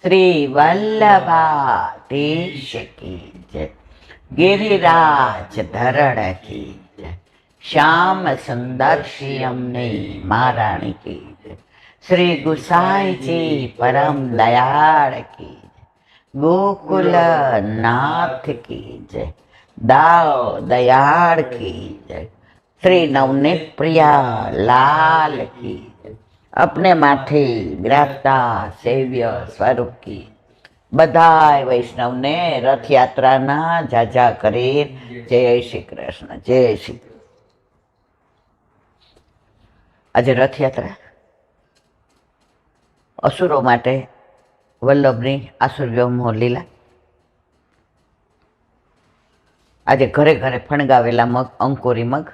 શ્રી વલ્લભાધીશ કી જય, ગિરિરાજ ધરણ કી જય, શ્યામ સુંદર શ્યામની મહારાણી કી જય, શ્રી ગુસાઈજી પરમ દયાળ કી જય, ગોકુલ નાથ કી જય, દાવ દયાળ કી જય, શ્રી નવનીત પ્રિયા લાલ કી જય, अपने माथे विराजता सेव्य स्वरूप की बधाय वैष्णव ने रथ यात्रा ना जाजा करे। जय श्री कृष्ण, जय श्री। आज रथ यात्रा असुरो माटे वल्लभनी आसुर व्योमो लीला। आज घरे घरे फणगावेला मग, अंकुरी मग,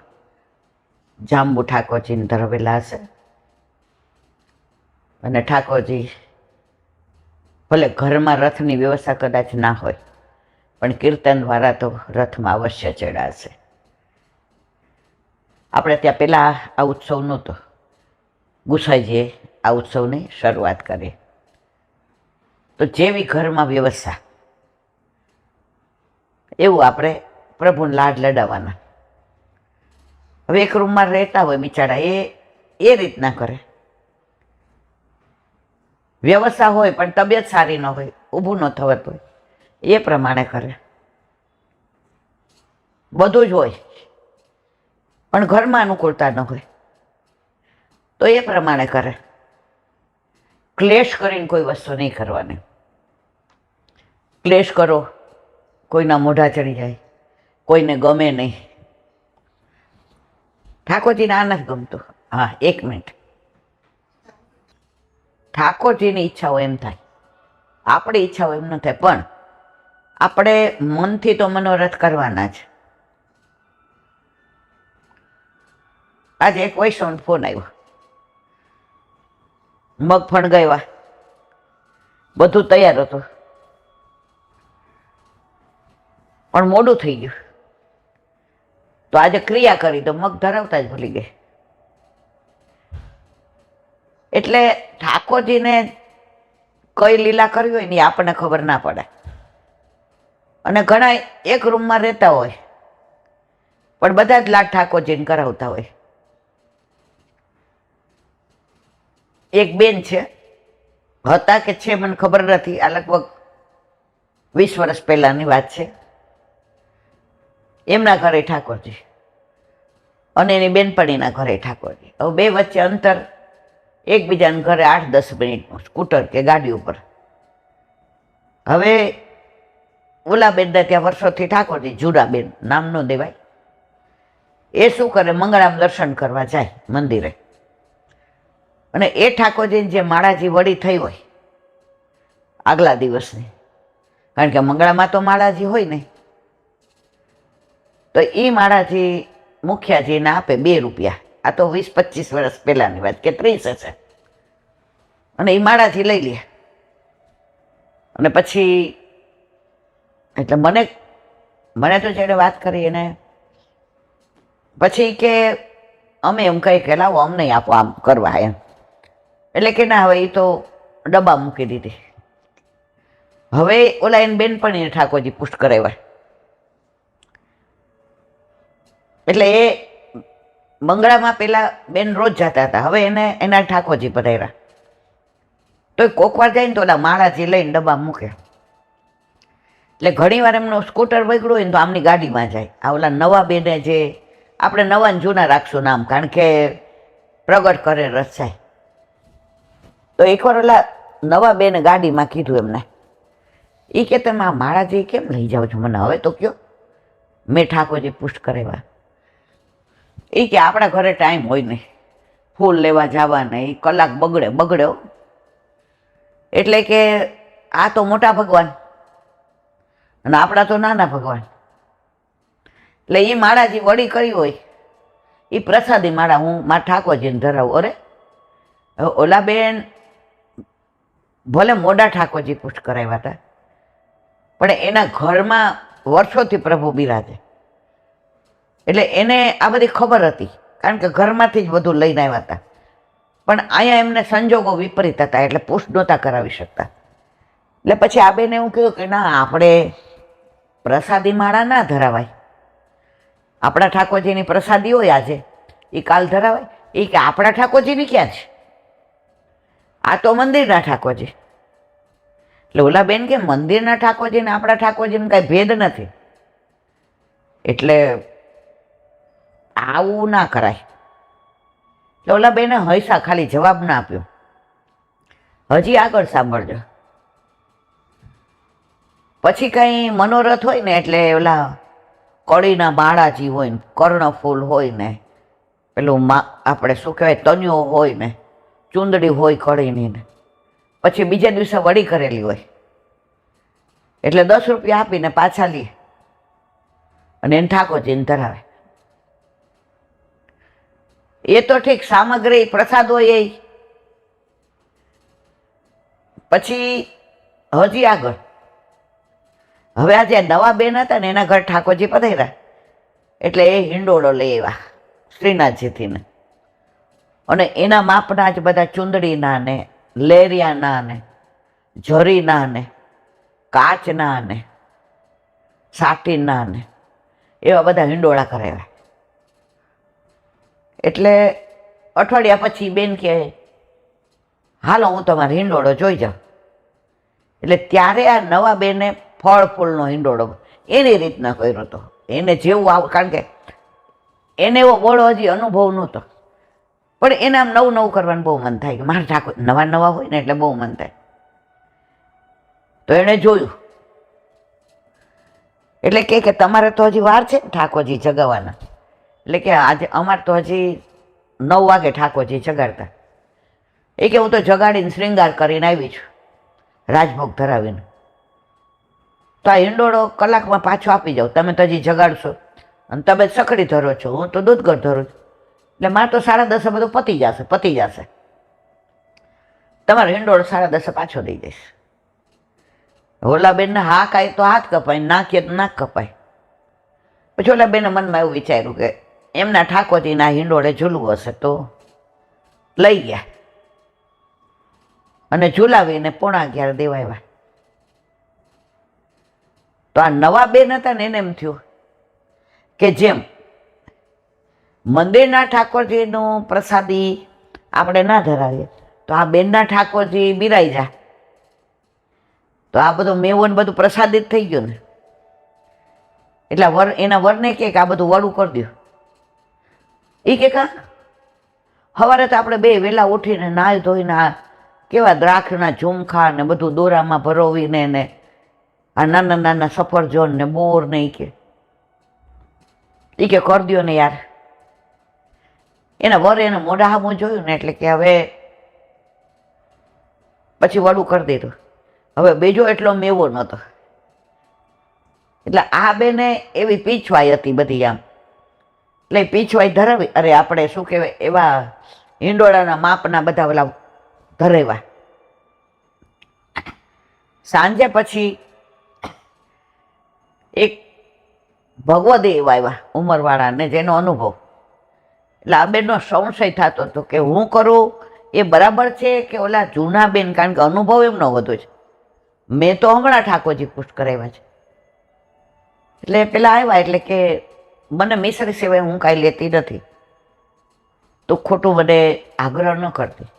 जांबू ठाकोरजीने धरवेला हशे અને ઠાકોરજી ભલે ઘરમાં રથની વ્યવસ્થા કદાચ ના હોય પણ કીર્તન દ્વારા તો રથમાં અવશ્ય ચડાશે. આપણે ત્યાં પહેલાં આ ઉત્સવ નહોતો, ગુસાઈજીએ આ ઉત્સવની શરૂઆત કરી. તો જેવી ઘરમાં વ્યવસ્થા એવું આપણે પ્રભુને લાડ લડાવવાના. હવે એક રૂમમાં રહેતા હોય બિચારા, એ રીતના કરે. વ્યવસ્થા હોય પણ તબિયત સારી ન હોય, ઊભું ન થવાતું હોય, એ પ્રમાણે કરે. બધું જ હોય પણ ઘરમાં અનુકૂળતા ન હોય તો એ પ્રમાણે કરે. ક્લેશ કરીને કોઈ વસ્તુ નહીં કરવાની. ક્લેશ કરો, કોઈના મોઢા ચડી જાય, કોઈને ગમે નહીં. ઠાકોરજીને આ નથી ગમતું. હા, એક મિનિટ. ઠાકોરજીની ઈચ્છા હોય એમ થાય, આપણી ઈચ્છા હોય એમ ન થાય. પણ આપણે મનથી તો મનોરથ કરવાના જ. આજે એક વૈષ્ણવ ફોન આવ્યો, મગ ફણગાવ્યા, બધું તૈયાર હતું પણ મોડું થઈ ગયું. તો આજે ક્રિયા કરી તો મગ ધરાવતા જ ભૂલી ગઈ. એટલે ઠાકોરજીને કઈ લીલા કરવી હોય ને આપણને ખબર ના પડે. અને ઘણા એક રૂમમાં રહેતા હોય પણ બધા જ લાડ ઠાકોરજીને કરાવતા હોય. એક બેન છે, હતા કે છે મને ખબર નથી, આ લગભગ 20 વર્ષ પહેલાની વાત છે. એમના ઘરે ઠાકોરજી અને એની બેનપણીના ઘરે ઠાકોરજી. હવે બે વચ્ચે અંતર એકબીજાના ઘરે 8-10 મિનિટનું સ્કૂટર કે ગાડી ઉપર. હવે ઓલા બેનને ત્યાં વર્ષોથી ઠાકોરજી, જુડાબેન નામ ન દેવાય, એ શું કરે, મંગળામાં દર્શન કરવા જાય મંદિરે. અને એ ઠાકોરજીને જે માળાજી વળી થઈ હોય આગલા દિવસની, કારણ કે મંગળામાં તો માળાજી હોય ને, તો એ માળાજી મુખિયાજીને આપે 2 રૂપિયા. આ તો 20-25 વર્ષ પહેલાની વાત કે 30 હશે. અને એ માળાથી લઈ લે. અને પછી એટલે મને તો જેને વાત કરી એને પછી કે અમે એમ કહી કે લાવો અમને આપો આમ કરવા એમ. એટલે કે ના, હવે એ તો ડબ્બા મૂકી દીધી. હવે ઓલા એને બેનપણીને ઠાકોરજી પુષ્ટ કરાવ્યા. એટલે એ મંગળામાં પેલા બેન રોજ જતા હતા, હવે એને એના ઠાકોરજી પધાર્યા. તો કોક વાર જાય ને તો ઓલા માળાજી લઈને ડબ્બા મૂકે. એટલે ઘણી વાર એમનું સ્કૂટર બગડ્યું હોય ને તો આમની ગાડીમાં જાય. આ ઓલા નવા બેને, જે આપણે નવા ને જૂના રાખશું નામ, કારણ કે પ્રગટ કરે રચાય. તો એકવાર ઓલા નવા બેને ગાડીમાં કીધું એમને, એ કે તમે આ માળાજી કેમ લઈ જાઓ છો મને, હવે તો કયો મેં ઠાકોરજી પુષ્ટ કરેવા. એ કે આપણા ઘરે ટાઈમ હોય નહીં, ફૂલ લેવા જવાના, એ કલાક બગડ્યો. એટલે કે આ તો મોટા ભગવાન અને આપણા તો નાના ભગવાન. એટલે એ માળાજી વળી કરી હોય એ પ્રસાદી માળા હું મારા ઠાકોરજીને ધરાવું. અરે ઓલા બેન ભલે મોડા ઠાકોરજી પુષ્ટ કરાવ્યા હતા પણ એના ઘરમાં વર્ષોથી પ્રભુ બિરાજે. એટલે એને આ બધી ખબર હતી, કારણ કે ઘરમાંથી જ બધું લઈને આવ્યા હતા. પણ અહીંયા એમને સંજોગો વિપરીત હતા એટલે પુષ્ટ નહોતા કરાવી શકતા. એટલે પછી આ બેને એવું કહ્યું કે ના, આપણે પ્રસાદી માળા ના ધરાવાય. આપણા ઠાકોરજીની પ્રસાદી હોય આજે, એ કાલ ધરાવાય? એ કે આપણા ઠાકોરજીની ક્યાં છે, આ તો મંદિરના ઠાકોરજી. એટલે ઓલા બેન કે મંદિરના ઠાકોરજી ને આપણા ઠાકોરજીને કાંઈ ભેદ નથી, એટલે આવું ના કરાય. એટલે ઓલા બેને હૈસા ખાલી જવાબ ના આપ્યો. હજી આગળ સાંભળજો. પછી કંઈ મનોરથ હોય ને એટલે ઓલા કળીના બાળાજી હોય ને, કર્ણફૂલ હોય ને, પેલું આપણે શું કહેવાય તન્યો હોય ને, ચૂંદડી હોય કળીની ને, પછી બીજા દિવસે વડી કરેલી હોય, એટલે 10 રૂપિયા આપીને પાછા લે અને એને ઠાકોરજીને ધરાવે. એ તો ઠીક, સામગ્રી પ્રસાદ હોય એ. પછી હજી આગળ, હવે આ જે નવા બેન હતા ને એના ઘર ઠાકોરજી પધાર્યા, એટલે એ હિંડોળો લઈ આવ્યા શ્રીનાથજીથીને, અને એના માપના જ બધા ચૂંદડીના ને, લેરિયાના ને, જરીના ને, કાચના ને, સાટીના ને, એવા બધા હિંડોળા કરાવ્યા. એટલે અઠવાડિયા પછી બેન કહે હાલો હું તમારો હિંડોળો જોઈ જાઉં. એટલે ત્યારે આ નવા બેને ફળ ફૂલનો હિંડોળો એની રીતના કર્યો હતો, એને જેવું આવું, કારણ કે એને એવો બોળો હજી અનુભવ નહોતો, પણ એને આમ નવું નવું કરવાનું બહુ મન થાય કે મારા ઠાકોર નવા નવા હોય ને એટલે બહુ મન થાય. તો એણે જોયું, એટલે કે તમારે તો હજી વાર છે ને ઠાકોરજી જગાવવાના. એટલે કે આજે અમારે તો હજી 9 વાગે ઠાકોરજી જગાડતા. એ કે હું તો જગાડીને શ્રૃંગાર કરીને આવી છું, રાજભોગ ધરાવીને. તો આ હિંડોળો કલાકમાં પાછો આપી જાઉં, તમે તો હજી જગાડશો અને તમે સખડી ધરો છો, હું તો દૂધગઢ ધરું છું, એટલે મારે તો 10:30 બધું પતી જશે. તમારો હિંડોળો 10:30 પાછો દઈ દઈશ. ઓલા બેનને હા કાંઈ તો હાથ કપાય, ના કે નાક કપાય. પછી ઓલા બેને મનમાં એવું વિચાર્યું કે એમના ઠાકોરજીના હિંડોળે ઝૂલવું હશે તો લઈ ગયા અને ઝૂલાવીને 11:15 દેવાયા. તો આ નવા બેન હતા ને એને એમ થયું કે જેમ મંદિરના ઠાકોરજીનું પ્રસાદી આપણે ના ધરાવીએ તો આ બેનના ઠાકોરજી બિરાઈ જાય, તો આ બધું મેવન બધું પ્રસાદિત થઈ ગયું ને. એટલે એના વરને કે આ બધું વડું કરી દો. એ કે કા સવારે તો આપણે બે વહેલા ઉઠીને નાહી ધોઈને આ કેવા દ્રાક્ષના ઝુમખા ને બધું દોરામાં ભરોવીને ને આ નાના નાના સફરજન ને બોર ને એ કે કરી દો ને યાર. એના વરે એને મોઢા સામું જોયું ને એટલે કે હવે પછી વડું કરી દીધું. હવે બીજો એટલો મેવો નહોતો. એટલે આ બેને એવી પીછવાઈ હતી બધી આમ, એટલે પીછવાઈ ધરાવી. અરે આપણે શું કહેવાય એવા હિંડોળાના માપના બધા ઓલા ધરેવા. સાંજે પછી એક ભગવદેવ આવ્યા ઉંમરવાળાને, જેનો અનુભવ. એટલે આ બેનનો સંશય થતો હતો કે હું કરું એ બરાબર છે કે ઓલા જૂના બેન, કારણ કે અનુભવ એમનો વધુ છે. મેં તો હમણાં ઠાકોરજી પુષ્ટ કરાવ્યા છે. એટલે પેલા આવ્યા એટલે કે મને મિશ્રી સિવાય હું કાંઈ લેતી નથી, તો ખોટું મને આગ્રહ ન કરતી.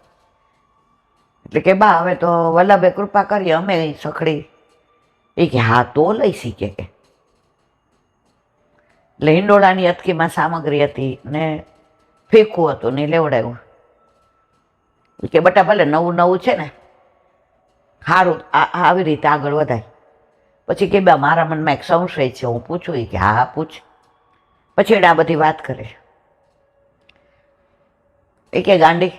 એટલે કે બા હવે તો વલ્લભે કૃપા કરી અમે સખડી. એ કે હા તો લઈ શીખે કે. એટલે હિંડોળાની અટકીમાં સામગ્રી હતી ને ફેંકવું હતું ને લેવડાવ્યું. કે બટા ભલે નવું નવું છે ને, સારું આવી રીતે આગળ વધાય. પછી કે બા મારા મનમાં એક સંશય છે, હું પૂછું? કે હા પૂછ. પછી એને આ બધી વાત કરે. એ કે ગાંડી,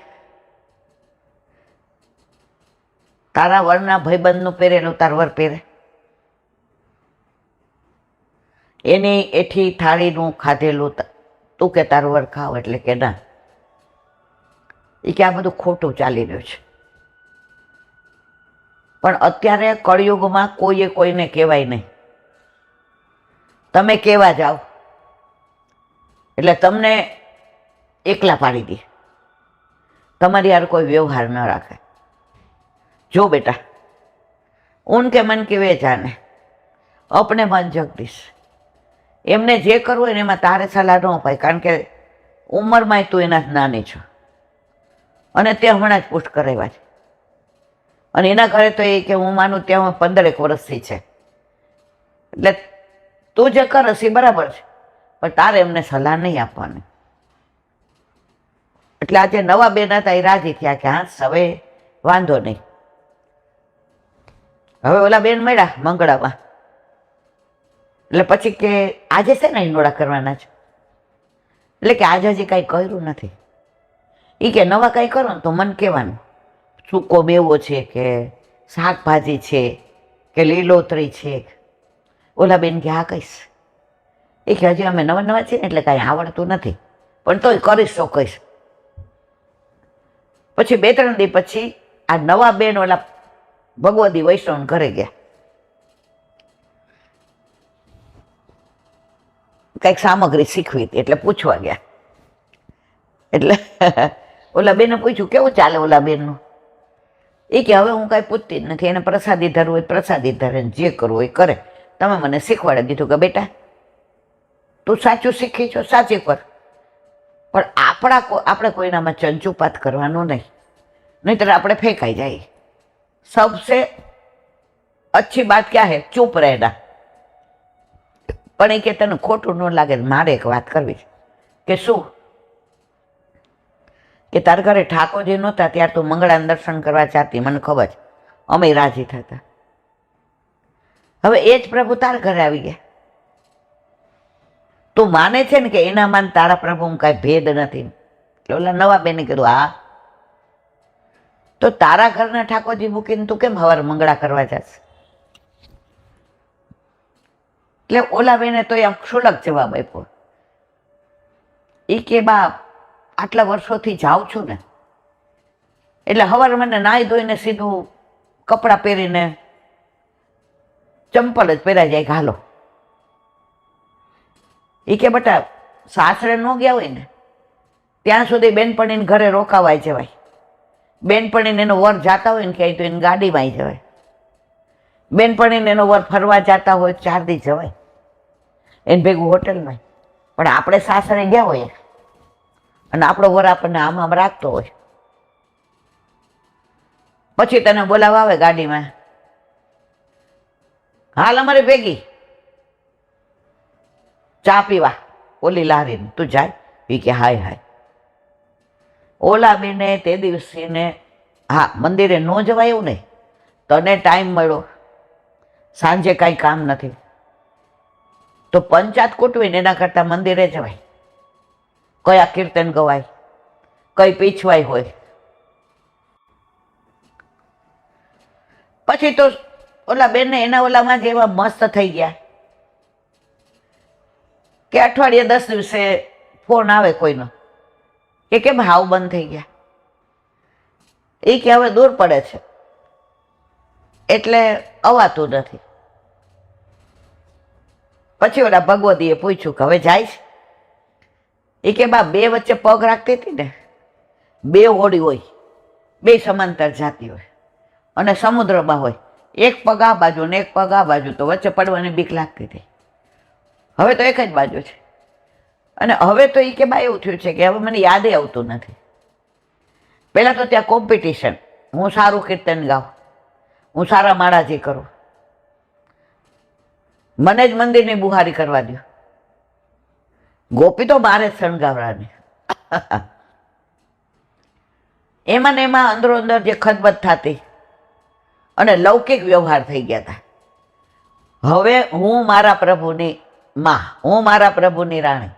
તારા વરના ભાઈબંધનું પહેરેલું તાર વર પહેરે, એની એઠી થાળીનું ખાધેલું તું કે તાર વર ખાવ? એટલે કે ના. એ કે આ બધું ખોટું ચાલી રહ્યું છે. પણ અત્યારે કળિયુગમાં કોઈએ કોઈને કહેવાય નહીં. તમે કહેવા જાઓ એટલે તમને એકલા પાડી દે, તમારી યાર કોઈ વ્યવહાર ન રાખે. જો બેટા, ઉનકે મન કે વે જાને, અપને મન જગદીશ. એમને જે કરવું હોય ને એમાં તારે સલાહ ન અપાય, કારણ કે ઉંમરમાં તું એના નાની છો અને તે હમણાં જ પુષ્ટ કરાવ્યા છે. અને એના ઘરે તો એ કે હું માનું ત્યાં 15 વર્ષથી છે, એટલે તું જે કરશ એ બરાબર છે, પણ તારે એમને સલાહ નહીં આપવાની. એટલે આજે નવા બેન હતા એ રાજી થયા કે હા હવે વાંધો નહીં. હવે ઓલા બેન મળ્યા મંગળામાં, એટલે પછી કે આજે છે ને ઈંડોળા કરવાના છે, એટલે કે આજે હજી કાંઈ કર્યું નથી. એ કે નવા કાંઈ કરો ને તો મને કહેવાનું, સૂકો મેવો છે કે શાકભાજી છે કે લીલોતરી છે. ઓલા બેન કે હા કહીશ. એ કે હજી અમે નવા નવા છીએ ને એટલે કાંઈ આવડતું નથી, પણ તોય કરીશ તો કહીશ. પછી 2-3 દી પછી આ નવા બેન ઓલા ભગવતી વૈષ્ણવ ઘરે ગયા, કંઈક સામગ્રી શીખવી હતી એટલે પૂછવા ગયા. એટલે ઓલા બેને પૂછ્યું કેવું ચાલે ઓલા બેનનું. એ કે હવે હું કાંઈ પૂછતી જ નથી, એને પ્રસાદી ધરવું હોય પ્રસાદી ધરે, જે કરવું હોય કરે. તમે મને શીખવાડી દીધું કે બેટા તું સાચું શીખી છો સાચી કર, પણ આપણે કોઈનામાં ચંચુપાત કરવાનું નહીં, નહીંતર આપણે ફેંકાઈ જાય. સબસે અચ્છી બાત ક્યાં હે, ચૂપ રહેના. પણ એ કે તને ખોટું ન લાગે મારે એક વાત કરવી છે. કે શું? કે તારા ઘરે ઠાકોરજી નહોતા ત્યારે તું મંગળાના દર્શન કરવા ચાહતી, મને ખબર છે, અમે રાજી થતા. હવે એ જ પ્રભુ તારા ઘરે આવી ગયા. તું માને છે ને કે એના માન તારા પ્રભુ કાંઈ ભેદ નથી? એટલે ઓલા નવા બેને કીધું હા. તો તારા ઘરના ઠાકોરજી મૂકીને તું કેમ હવાર મંગળા કરવા જશે? એટલે ઓલા બેને તો આમ ક્ષુલક જવાબ આપ્યો. એ કે બા આટલા વર્ષોથી જાઉં છું ને, એટલે હવાર મને નાહી ધોઈને સીધું કપડાં પહેરીને ચંપલ જ પહેરાઈ જાય હાલો. એ કે બેટા સાસરે ન ગયા હોય ને ત્યાં સુધી બેનપણીને ઘરે રોકાવાય જવાય. બેનપણીને એનો વર જાતા હોય ને ક્યાંય તો એની ગાડીમાં જવાય. બેનપણીને એનો વર ફરવા જતા હોય 4 દી જવાય એને ભેગું હોટલમાં. પણ આપણે સાસરે ગયા હોય અને આપણો વર આપણને આમ રાખતો હોય, પછી તને બોલાવવા આવે ગાડીમાં, હાલ અમારી ભેગી ચા પીવા ઓલી લારીને, તું જાય? એ કે હાય હાય. ઓલા બેને તે દિવસે ને હા મંદિરે ન જવાય એવું નહીં, તને ટાઈમ મળ્યો, સાંજે કાંઈ કામ નથી તો પંચાત કૂટવી ને એના કરતાં મંદિરે જવાય. કયા કીર્તન ગવાય, કઈ પીછવાય હોય. પછી તો ઓલા બેનને એના ઓલામાં જ એવા મસ્ત થઈ ગયા કે અઠવાડિયે 10 દિવસે ફોન આવે કોઈનો કે કેમ હાવ બંધ થઈ ગયા. એ કે હવે દૂર પડે છે એટલે અવાતું નથી. પછી ઓલા ભગવતીએ પૂછ્યું કે હવે જાય છે? એ કે બા 2 વચ્ચે પગ રાખતી હતી ને, 2 હોડી હોય, 2 સમાંતર જાતી હોય અને સમુદ્રમાં હોય, એક પગ આ બાજુ ને એક પગ આ બાજુ, તો વચ્ચે પડવાની બીક લાગતી હતી. હવે તો એક જ બાજુ છે. અને હવે તો એ કે બા એવું થયું છે કે હવે મને યાદ આવતું નથી. પહેલાં તો ત્યાં કોમ્પિટિશન, હું સારું કીર્તન ગાઉં, હું સારા માળાજી કરું, મને જ મંદિરની બુહારી કરવા દો. ગોપી તો મારે જ શણગાવવાની. એમાં ને એમાં અંદરો અંદર જે ખદબદ થતી અને લૌકિક વ્યવહાર થઈ ગયા હતા. હવે હું મારા પ્રભુની માં, હું મારા પ્રભુની રાણી,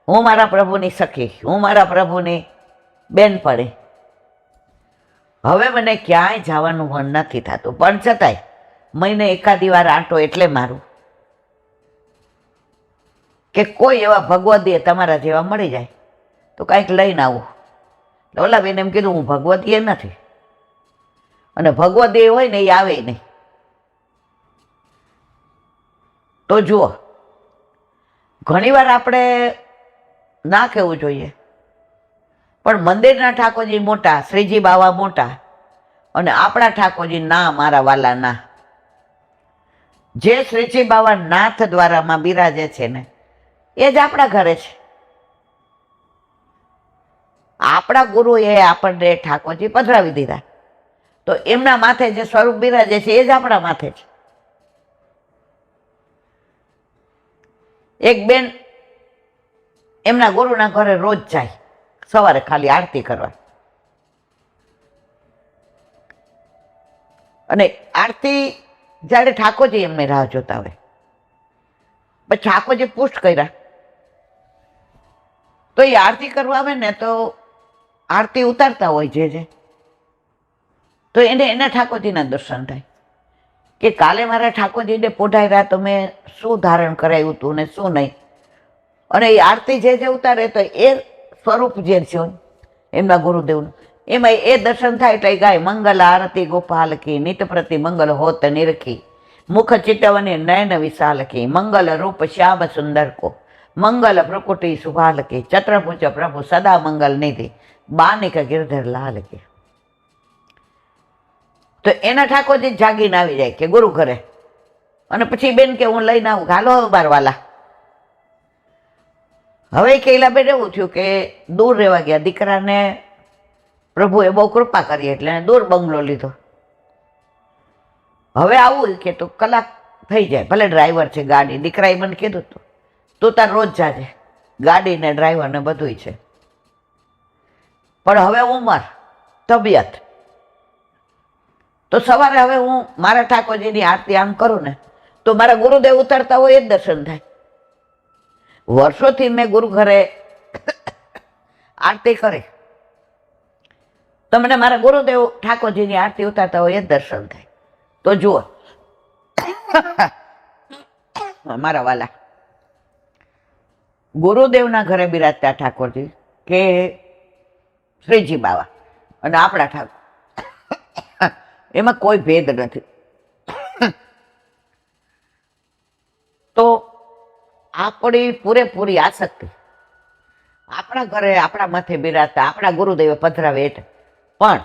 હું મારા પ્રભુની સખી, હું મારા પ્રભુની બેનપણી. હવે મને ક્યાંય જવાનું મન નથી થતું, પણ છતાંય મહિને એકાદી વાર આંટો એટલે મારું કે કોઈ એવા ભગવદીએ તમારા જેવા મળી જાય તો કાંઈક લઈને આવું. ઓલા બેન એમ કીધું હું ભગવદીએ નથી, અને ભગવદીએ હોય ને એ આવે નહીં. તો જુઓ, ઘણીવાર આપણે ના કહેવું જોઈએ, પણ મંદિરના ઠાકોરજી મોટા, શ્રીજી બાવા મોટા, અને આપણા ઠાકોરજી ના મારા વાલા ના. જે શ્રીજી બાવા નાથ દ્વારામાં બિરાજે છે ને એ જ આપણા ઘરે છે. આપણા ગુરુએ આપણને ઠાકોરજી પધરાવી દીધા, તો એમના માથે જે સ્વરૂપ બિરાજે છે એ જ આપણા માથે છે. એક બેન એમના ગુરુના ઘરે રોજ જાય સવારે ખાલી આરતી કરવા, અને આરતી જ્યારે ઠાકોરજી એમને રાહ જોતા હોય, પછી ઠાકોરજી પુષ્ટ કર્યા તો એ આરતી કરવા આવે ને તો આરતી ઉતારતા હોય જે તો એને એના ઠાકોરજીના દર્શન થાય કે કાલે મારા ઠાકોરજીને પોઢાર્યા તો મેં શું ધારણ કરાવ્યું હતું ને શું નહીં. અને એ આરતી જે ઉતારે તો એ સ્વરૂપ જે છે એમના ગુરુદેવનું, એમાં એ દર્શન થાય એટલે ગાય મંગલ આરતી ગોપાલ કી, નિત પ્રતિ મંગલ હોત નિરખી, મુખ ચિતવને નયન વિશાલ કી, મંગલ રૂપ શ્યામ સુંદર કો, મંગલ પ્રકૃતિ સુભાલ કી, ચત્રભુજ પ્રભુ સદા મંગલ નિધિ, બાનિક ગિરધર લાલ કી. તો એના ઠાકોરજી જાગીને આવી જાય કે ગુરુ ઘરે, અને પછી બેન કે હું લઈને આવું, હાલો બાર વાલા. હવે કૈલાબેન એવું થયું કે દૂર રહેવા ગયા, દીકરાને પ્રભુએ બહુ કૃપા કરી એટલે એને દૂર બંગલો લીધો. હવે આવું કે તો કલાક થઈ જાય, ભલે ડ્રાઈવર છે ગાડી, દીકરાએ મને કીધું તું તાર રોજ જાજે, ગાડી ને ડ્રાઈવર ને બધું છે. પણ હવે ઉંમર, તબિયત, તો સવારે હવે હું મારા ઠાકોરજીની આરતી આમ કરું ને તો મારા ગુરુદેવ ઉતરતા હોય એ જ દર્શન થાય. વર્ષોથી મેં ગુરુ ઘરે આરતી કરી તો મને મારા ગુરુદેવ ઠાકોરજીની આરતી ઉતારતા હોય એ જ દર્શન થાય. તો જુઓ મારા વાલા, ગુરુદેવના ઘરે બિરાજતા ઠાકોરજી કે શ્રીજી બાવા અને આપણા ઠાકોર, એમાં કોઈ ભેદ નથી. તો આપણી પૂરેપૂરી આસક્તિ આપણા ઘરે આપણા માથે બિરાજતા આપણા ગુરુદેવે પધરાવે એટલે. પણ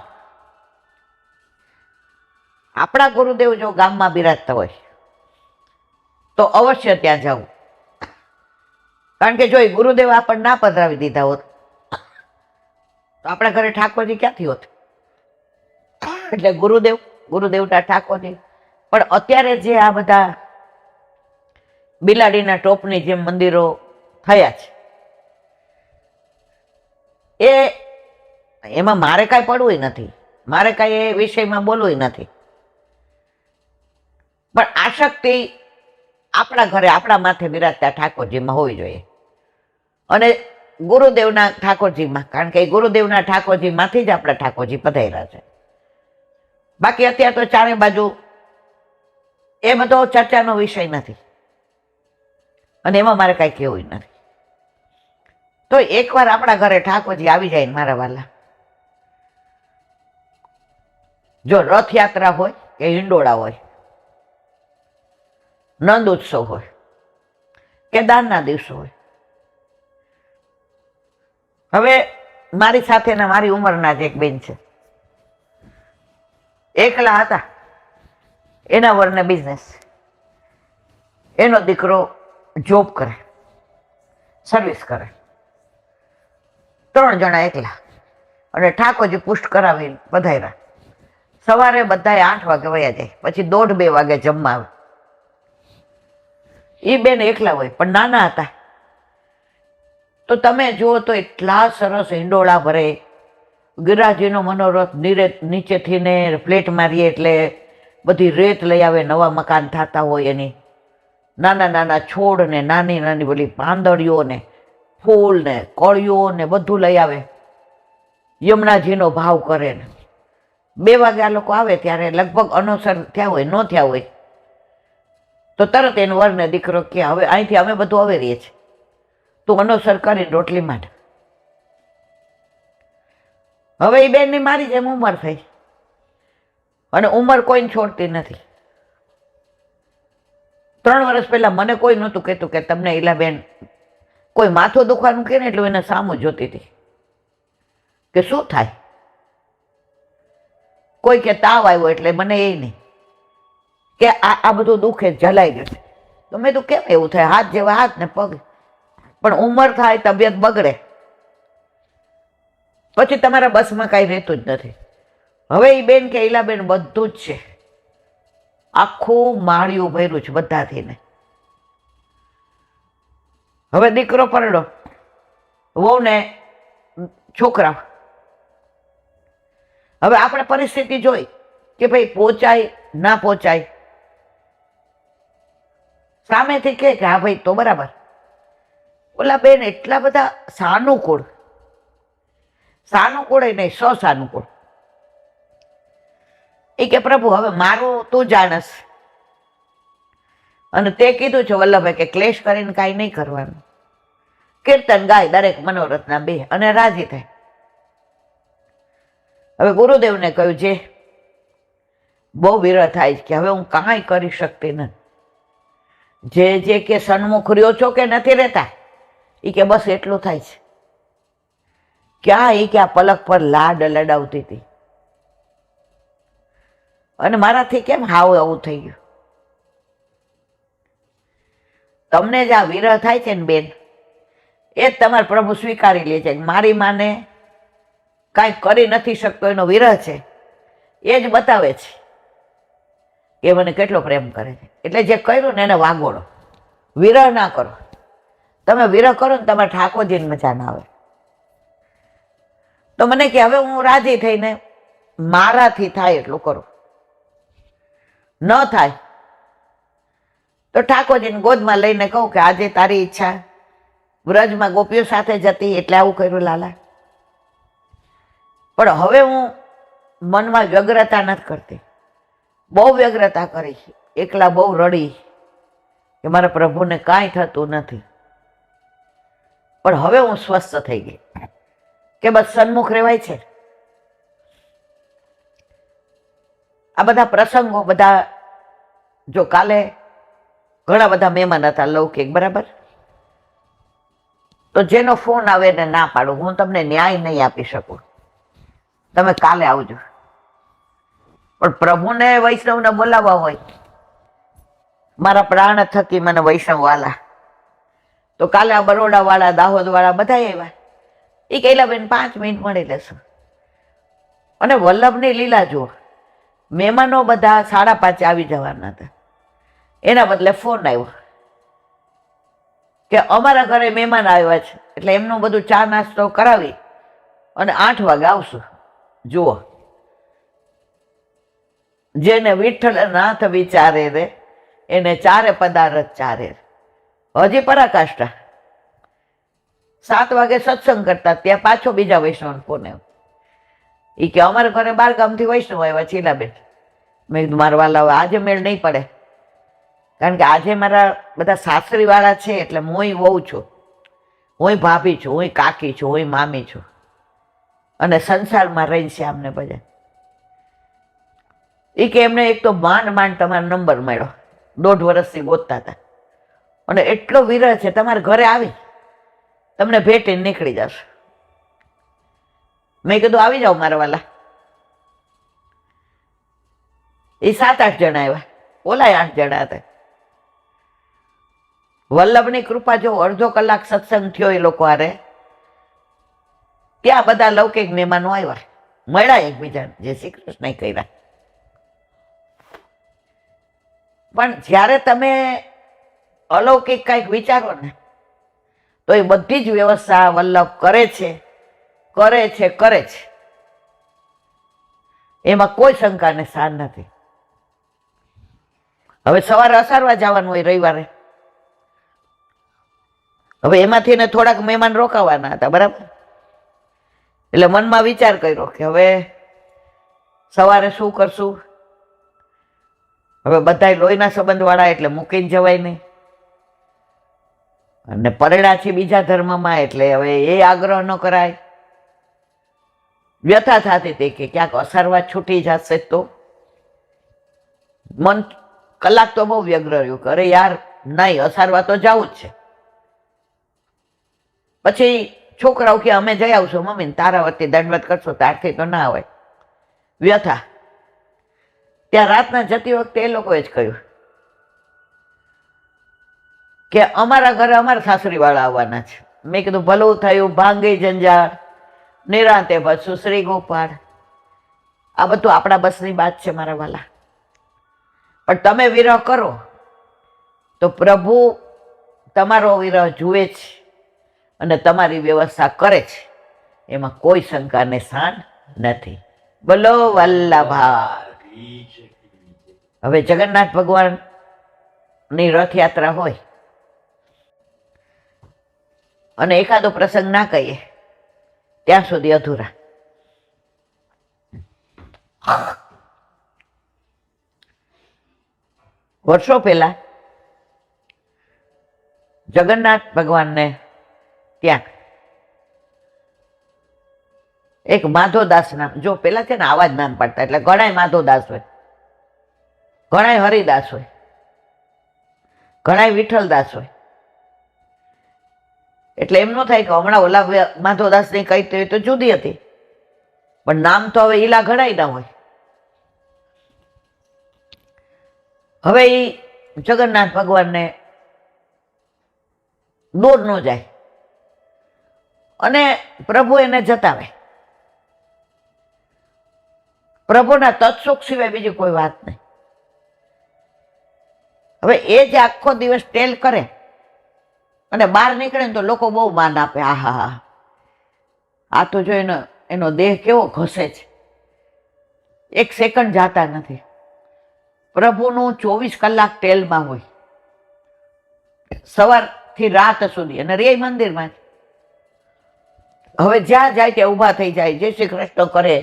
આપણા ગુરુદેવ જો ગામમાં બિરાજતા હોય તો અવશ્ય ત્યાં જવું, કારણ કે જો એ ગુરુદેવ આપણને ના પધરાવી દીધા હોત તો આપણા ઘરે ઠાકોરજી ક્યાંથી હોત. એટલે ગુરુદેવના ઠાકોરજી. પણ અત્યારે જે આ બધા બિલાડીના ટોપની જેમ મંદિરો થયા છે એમાં મારે કાંઈ પડવું નથી, મારે કાંઈ એ વિષયમાં બોલવું નથી. પણ આસક્તિ આપણા ઘરે આપણા માથે બિરાજતા ઠાકોરજીમાં હોવી જોઈએ, અને ગુરુદેવના ઠાકોરજીમાં, કારણ કે ગુરુદેવના ઠાકોરજીમાંથી જ આપણા ઠાકોરજી પધાર્યા છે. બાકી અત્યારે તો ચારે બાજુ એ બધો ચર્ચાનો વિષય નથી, અને એમાં મારે કાંઈ કહેવું નથી. તો એકવાર આપણા ઘરે ઠાકોરજી આવી જાય ને મારા વાલા, જો રથયાત્રા હોય કે હિંડોળા હોય, નંદ ઉત્સવ હોય કે દાનના દિવસો હોય. હવે મારી સાથેના મારી ઉંમરના જ એક બેન છે, એકલા હતા, એના વરને બિઝનેસ, એનો દીકરો જોબ કરે, સર્વિસ કરે, 3 જણા એકલા, અને ઠાકોરજી પુષ્ટ કરાવીને પધાર્યા. સવારે બધાએ 8 વાગે વયા જાય, પછી 1:30-2 વાગે જમવા આવે. એ બેન એકલા હોય પણ નાના હતા. તો તમે જુઓ તો એટલા સરસ હિંડોળા ભરે, ગિરાજીનો મનોરથ નીચેથી ને ફ્લેટ મારીએ એટલે બધી રેત લઈ આવે, નવા મકાન થતા હોય એની, નાના નાના છોડ ને નાની નાની બધી પાંદડીઓ ને ફૂલ ને કળીઓ ને બધું લઈ આવે, યમુનાજીનો ભાવ કરે ને 2 વાગે આ લોકો આવે ત્યારે લગભગ અનોસર થયા હોય, ન થયા હોય તો તરત એનો વર ને દીકરો કે હવે અહીંથી અમે બધું અવેરીએ છીએ, તું અનોસર કરીને રોટલી માંડ. હવે એ બેનની મારી જેમ ઉંમર થઈ, અને ઉંમર કોઈને છોડતી નથી. 3 વર્ષ પહેલા મને કોઈ નહોતું કહેતું કે તમને ઈલાબેન કોઈ માથું દુખવાનું કે ને એટલે એને સામું જોતી હતી કે શું થાય. કોઈ કે તાવ આવ્યો એટલે મને એ નહીં કે આ બધું દુખે જલાઈ ગયું છે. તો મેં તો કેમ એવું થાય? હાથ જેવા હાથ ને પગ, પણ ઉંમર થાય, તબિયત બગડે, પછી તમારા બસમાં કાંઈ રહેતું જ નથી. હવે એ બેન કે ઈલાબેન બધું જ છે, આખું માળિયું ભર્યું છે બધાથી ને. હવે દીકરો પરડો, વહુ ને છોકરા. હવે આપણે પરિસ્થિતિ જોઈ કે ભાઈ પહોંચાય ના પહોંચાય, સામેથી કે હા ભાઈ તો બરાબર. ઓલા બેન એટલા બધા સાનુકૂળ નહીં, સાનુકૂળ. એ કે પ્રભુ હવે મારું તું જાણસ. અને તે કીધું છે વલ્લભભાઈ કે ક્લેશ કરીને કાંઈ નહીં કરવાનું, કીર્તન ગાય દરેક મનોરથના બે અને રાજી થાય. હવે ગુરુદેવને કહ્યું જે બહુ વિરહ થાય કે હવે હું કાંઈ કરી શકતી નથી. જે કે સન્મુખ રહ્યો છો કે નથી રહેતા, એ કે બસ એટલું થાય છે. ક્યાં એ કે આ પલક પર લાડ લડાવતી હતી અને મારાથી કેમ હાવ આવું થઈ ગયું. તમને જ આ વિરહ થાય છે ને બેન, એ જ તમારા પ્રભુ સ્વીકારી લે છે. મારી માને કાંઈ કરી નથી શકતો એનો વિરહ છે, એ જ બતાવે છે કે મને કેટલો પ્રેમ કરે છે. એટલે જે કર્યું ને એને વાગોળો, વિરહ ના કરો. તમે વિરહ કરો ને તમારે ઠાકોરજીને મજા ના આવે. તો મને કે હવે હું રાજી થઈને મારાથી થાય એટલું કરું, ન થાય તો ઠાકોરજીને ગોદમાં લઈને કહું કે આજે તારી ઈચ્છા, વ્રજમાં ગોપીઓ સાથે જતી એટલે આવું કર્યું લાલા. પણ હવે હું મનમાં વ્યગ્રતા નથી કરતી, બહુ વ્યગ્રતા કરી, એકલા બહુ રડી કે મારા પ્રભુને કાંઈ થતું નથી. પણ હવે હું સ્વસ્થ થઈ ગઈ કે બસ સન્મુખ રહેવાય છે. આ બધા પ્રસંગો બધા, જો કાલે ઘણા બધા મહેમાન હતા લૌકિક, બરાબર, તો જેનો ફોન આવે ને ના પાડું, હું તમને ન્યાય નહીં આપી શકું, તમે કાલે આવજો. પણ પ્રભુને વૈષ્ણવને બોલાવવા હોય, મારા પ્રાણ થકી મને વૈષ્ણવ વાલા, તો કાલે આ બરોડા વાળા, દાહોદ વાળા બધા આવ્યા. એ કહેલા બેન 5 મિનિટ મળી લેશું. અને વલ્લભની લીલા જુઓ, મહેમાનો બધા 5:30 આવી જવાના હતા, એના બદલે ફોન આવ્યો કે અમારા ઘરે મહેમાન આવ્યા છે એટલે એમનું બધું ચા નાસ્તો કરાવી અને 8 વાગે આવશું. જુઓ, જેને વિઠ્ઠલ નાથ વિચારે રે એને ચારે પદાર્થ ચારે. હજી પરાકાષ્ઠા 7 વાગે સત્સંગ કરતા, ત્યાં પાછો બીજા વૈષ્ણવ ફોન આવ્યો. એ કે અમારા ઘરે 12 ગામથી વૈષ્ણવ આવ્યા છે ઈલાબેન. મેં કીધું મારા વાલા આજે મેળ નહીં પડે, કારણ કે આજે મારા બધા સાસરી વાળા છે એટલે હું વહુ છું, હું ભાભી છું, હું કાકી છું, હું મામી છું, અને સંસારમાં રહીને છે આમને બધા. એ કે એમને એક તો માંડ તમારો નંબર મળ્યો, 1.5 વર્ષથી ગોતતા હતા, અને એટલો વિરહ છે તમારા ઘરે આવી તમને ભેટીને નીકળી જશે. મેં કીધું આવી જાઓ મારા વાલા. એ 7-8 જણા આવ્યા, ઓલા 8 જણા હતા. વલ્લભની કૃપા જો અડધો કલાક સત્સંગ થયો એ લોકો હારે, ત્યાં બધા લૌકિક મહેમાનો આવ્યા, મળ્યા એકબીજાને, જય શ્રી કૃષ્ણ કર્યા. પણ જ્યારે તમે અલૌકિક કંઈક વિચારો ને, તો એ બધી જ વ્યવસ્થા વલ્લભ કરે છે. એમાં કોઈ શંકાને સ્થાન નથી. હવે સવારે અસારવા જવાનું હોય રવિવારે, હવે એમાંથી ને થોડાક મહેમાન રોકાવાના હતા, બરાબર. એટલે મનમાં વિચાર કર્યો કે હવે સવારે શું કરશું. હવે બધા લોહીના સંબંધ વાળા એટલે મૂકીને જવાય નહીં, અને પરણા છે બીજા ધર્મમાં એટલે હવે એ આગ્રહ ન કરાય. વ્યથા થતી હતી કે ક્યાંક અસારવા છૂટી જશે તો. મન કલાક તો બહુ વ્યગ્ર રહ્યું કે અરે યાર નહીં, અસારવા તો જવું જ છે. પછી છોકરાઓ કે અમે જઈ આવશું મમ્મી, તારા વતી દંડવત કરશો, તારથી તો ના હોય. વ્યથા. ત્યાં રાતના જતી વખતે એ લોકોએ જ કહ્યું કે અમારા ઘરે અમારા સાસરીવાળા આવવાના છે. મેં કીધું ભલું થયું, ભાંગી જંજાર, નિરાંતે બસું શ્રી ગોપાલ. આ બધું આપણા બસની વાત છે મારા વાલા. પણ તમે વિરહ કરો તો પ્રભુ તમારો વિરહ જુએ છે અને તમારી વ્યવસ્થા કરે છે, એમાં કોઈ શંકાને સ્થાન નથી. બોલો વલ્લભા. હવે જગન્નાથ ભગવાનની રથયાત્રા હોય અને એકાદો પ્રસંગ ના કહીએ ત્યાં સુધી અધૂરા. વર્ષો પહેલા જગન્નાથ ભગવાનને ત્યાં એક માધવદાસ નામ, જો પેલા છે ને આવા જ નામ પાડતા, એટલે ઘણાય માધવદાસ હોય, ઘણાય હરિદાસ હોય, ઘણાય વિઠ્ઠલદાસ હોય. એટલે એમ ન થાય કે હમણાં ઓલા માધવદાસની કઈ તો જુદી હતી, પણ નામ તો હવે ઈલા ઘણાય ના હોય. હવે એ જગન્નાથ ભગવાનને દૂર ન જાય અને પ્રભુ એને જતાવે. પ્રભુના તત્સુખ સિવાય બીજી કોઈ વાત નહીં. હવે એ જે આખો દિવસ ટેલ કરે અને બહાર નીકળે ને તો લોકો બહુ માન આપે. આહા હા, આ તો જો એનો દેહ કેવો ઘસે છે, એક સેકન્ડ જાતા નથી. પ્રભુનું 24 કલાક ટેલમાં હોય, સવારથી રાત સુધી, અને રે મંદિરમાં. હવે જ્યાં જાય ત્યાં ઊભા થઈ જાય, જય શ્રી કૃષ્ણ કરે,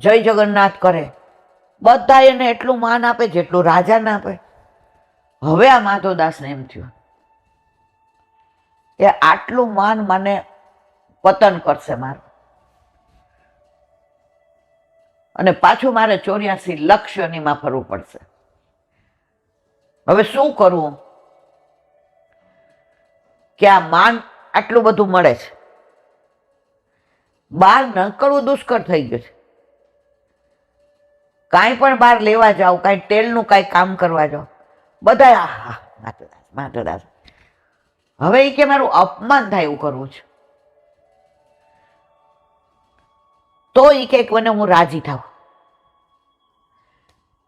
જય જગન્નાથ કરે. બધા એને એટલું માન આપે જેટલું રાજાને આપે. હવે આ માધવદાસને એમ થયું કે આટલું માન મને પતન કરશે મારું, અને પાછું મારે 84 લક્ષ યોનીમાં ફરવું પડશે. હવે શું કરવું કે આ માન આટલું બધું મળે છે, બહાર નીકળવું દુષ્કર થઈ ગયું છે. કાંઈ પણ બહાર લેવા જાઓ, કાંઈ ટેલનું કાંઈ કામ કરવા જાઓ, બધા આહા માધવદાસ માધવદાસ. હવે એ કે મારું અપમાન થાય એવું કરવું છે, તો એ કે મને હું રાજી થાઉં.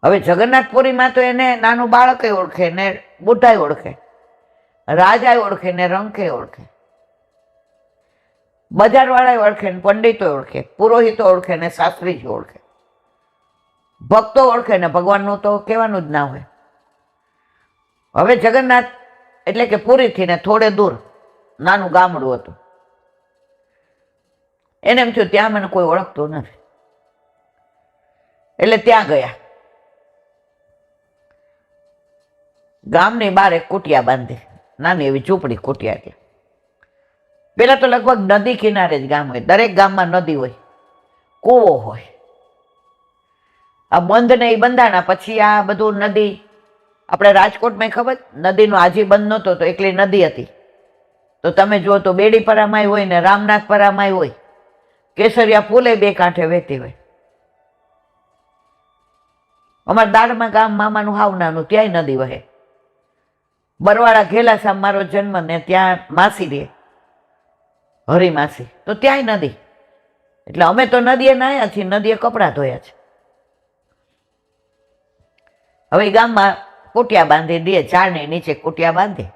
હવે જગન્નાથપુરીમાં તો એને નાનું બાળકે ઓળખે ને બુઢાય ઓળખે, રાજાએ ઓળખે ને રંકે ઓળખે, બજારવાળાએ ઓળખે ને પંડિતો ઓળખે, પુરોહિતો ઓળખે ને શાસ્ત્રીજી ઓળખે, ભક્તો ઓળખે ને ભગવાનનું તો કહેવાનું જ ના હોય. હવે જગન્નાથ એટલે કે પુરીથી ને થોડે દૂર નાનું ગામડું હતું. એને એમ થયું ત્યાં મને કોઈ ઓળખતું નથી, એટલે ત્યાં ગયા. ગામની બહાર એક કુટિયા બાંધી, નાની એવી ઝૂંપડી કુટિયા. એટલે પેલા તો લગભગ નદી કિનારે જ ગામ હોય, દરેક ગામમાં નદી હોય, કૂવો હોય. આ બંધ ને એ બંધાણા પછી આ બધું નદી, આપણે રાજકોટમાં ખબર નદીનો આજી બંધ નહોતો તો એકલી નદી હતી. તો તમે જુઓ તો બેડીપરામાંય હોય ને રામનાથપરામાંય હોય, કેસરિયા ફૂલે બે કાંઠે વહેતી હોય. અમારા દાડમાં ગામ મામાનું હાવ નાનું, ત્યાંય નદી વહે. બરવાળા ઘેલાસામાં મારો જન્મ ને ત્યાં માસી રહે, હરી માસી, તો ત્યાંય નદી. એટલે અમે તો નદીએ નાહ્યા છીએ, નદીએ કપડાં ધોયા છે. હવે ગામમાં કુટિયા બાંધી દે, ઝાડની નીચે કુટિયા બાંધી.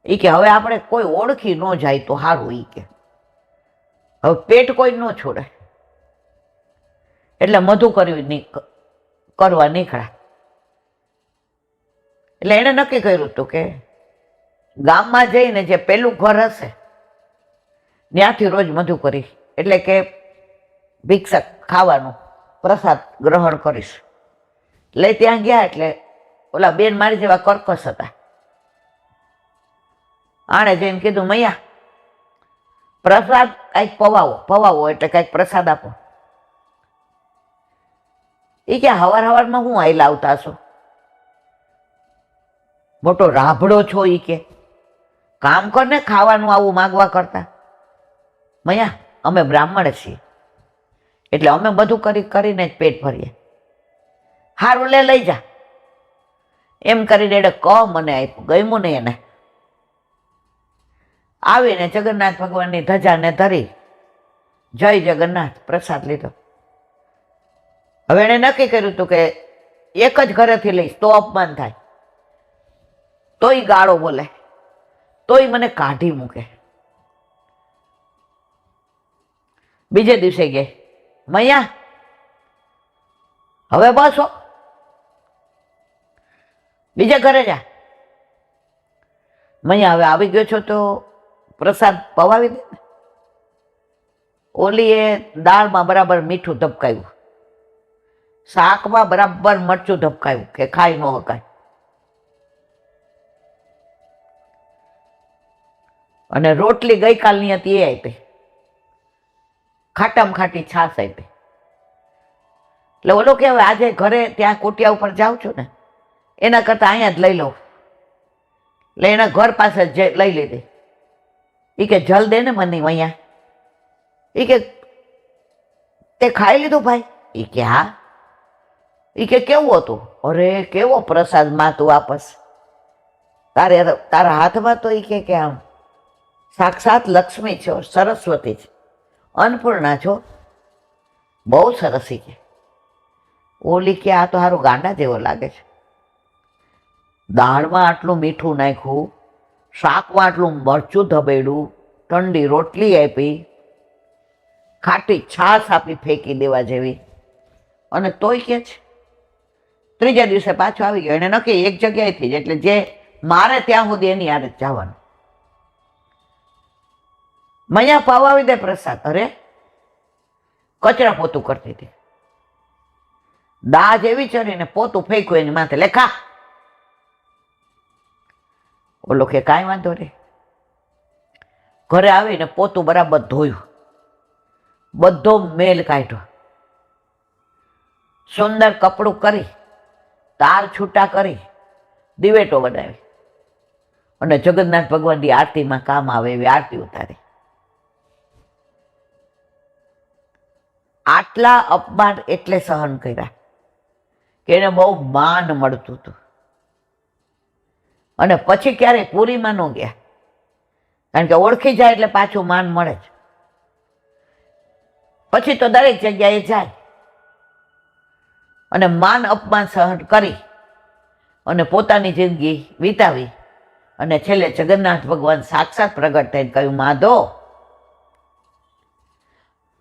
એ કે હવે આપણે કોઈ ઓળખી ન જાય તો સારું. એ કે હવે પેટ કોઈ ન છોડે, એટલે મધુ કરવા નીકળ્યા. એટલે એણે નક્કી કર્યું હતું કે ગામમાં જઈને જે પેલું ઘર હશે ત્યાંથી રોજ મધુ કરી, એટલે કે ભિક્ષા ખાવાનું પ્રસાદ ગ્રહણ કરીશ. એટલે ત્યાં ગયા એટલે ઓલા બેન મારી જેવા કર્કશ હતા. આણે જઈને કીધું મૈયા પ્રસાદ કાંઈક પવાવો એટલે કાંઈક પ્રસાદ આપો. એ કે હવારમાં હું આઈ લાવતા છો, મોટો રાભડો છો. એ કે કામ કરને, ખાવાનું આવું માગવા કરતા. મૈયા અમે બ્રાહ્મણ છીએ, એટલે અમે બધું કરીને જ પેટ ભરીએ. હારું લે લઈ જા એમ કરીને એને ક મને આપ્યું, ગમ્યું નહીં એને. આવીને જગન્નાથ ભગવાનની ધજાને ધરી, જય જગન્નાથ પ્રસાદ લીધો. હવે એણે નક્કી કર્યું હતું કે એક જ ઘરેથી લઈશ તો અપમાન થાય, તોય ગાળો બોલે, તોય મને કાઢી મૂકે. બીજે દિવસે ગઈ, મૈયા હવે બસ હો, બીજા ઘરે જા. મૈયા હવે આવી ગયો છો તો પ્રસાદ પવાવી દે ને. ઓલીએ દાળમાં બરાબર મીઠું ધબકાયું, શાકમાં બરાબર મરચું ધબકાયું કે ખાઈ ન હકાય. અને રોટલી ગઈકાલની હતી એ આપી, ખાટામાં ખાટી છાશ આપી. એટલે ઓલો કે હવે આજે ઘરે ત્યાં કોટિયા ઉપર જાઉં છું ને એના કરતા અહીંયા જ લઈ લઉં. એટલે એના ઘર પાસે જ લઈ લીધી. એ કે જલ દે ને મને અહીંયા. એ કે તે ખાઈ લીધું ભાઈ? એ કે હા. એ કે કેવું હતું? અરે કેવો પ્રસાદ માં તું આપસ, તારા હાથમાં તો એ કે આમ સાક્ષાત લક્ષ્મી છો, સરસ્વતી છે, અન્નપૂર્ણા છો, બહુ સરસ. કે ઓલી કે આ તો સારું ગાંડા જેવો લાગે છે. દાળમાં આટલું મીઠું નાખ્યું, શાકમાં આટલું મરચું ધબેડું, ઠંડી રોટલી આપી, ખાટી છાશ આપી ફેંકી દેવા જેવી, અને તોય કે છે. ત્રીજા દિવસે પાછો આવી ગયો. એને નક્કી એક જગ્યાએથી જ, એટલે જે મારે ત્યાં સુધી એની યાદ જ જવાનું. મૈયા પવાવી દે પ્રસાદ. અરે કચરા પોતું કરતી હતી, દાજ એવી ચડીને પોતું ફેંક્યું એની માથે, લેખા. ઓલો કે કાંઈ વાંધો નહીં. ઘરે આવીને પોતું બરાબર ધોયું, બધો મેલ કાઢ્યો, સુંદર કપડું કરી, તાર છૂટા કરી, દિવેટો બનાવી અને જગન્નાથ ભગવાનની આરતીમાં કામ આવે એવી આરતી ઉતારી. આટલા અપમાન એટલે સહન કર્યા કે એને બહુ માન મળતું હતું. અને પછી ક્યારેય પૂરીમાં ન ગયા, કારણ કે ઓળખી જાય એટલે પાછું માન મળે જ. પછી તો દરેક જગ્યાએ જાય અને માન અપમાન સહન કરી અને પોતાની જિંદગી વિતાવી. અને છેલ્લે જગન્નાથ ભગવાન સાક્ષાત પ્રગટ થઈને કહ્યું, માધો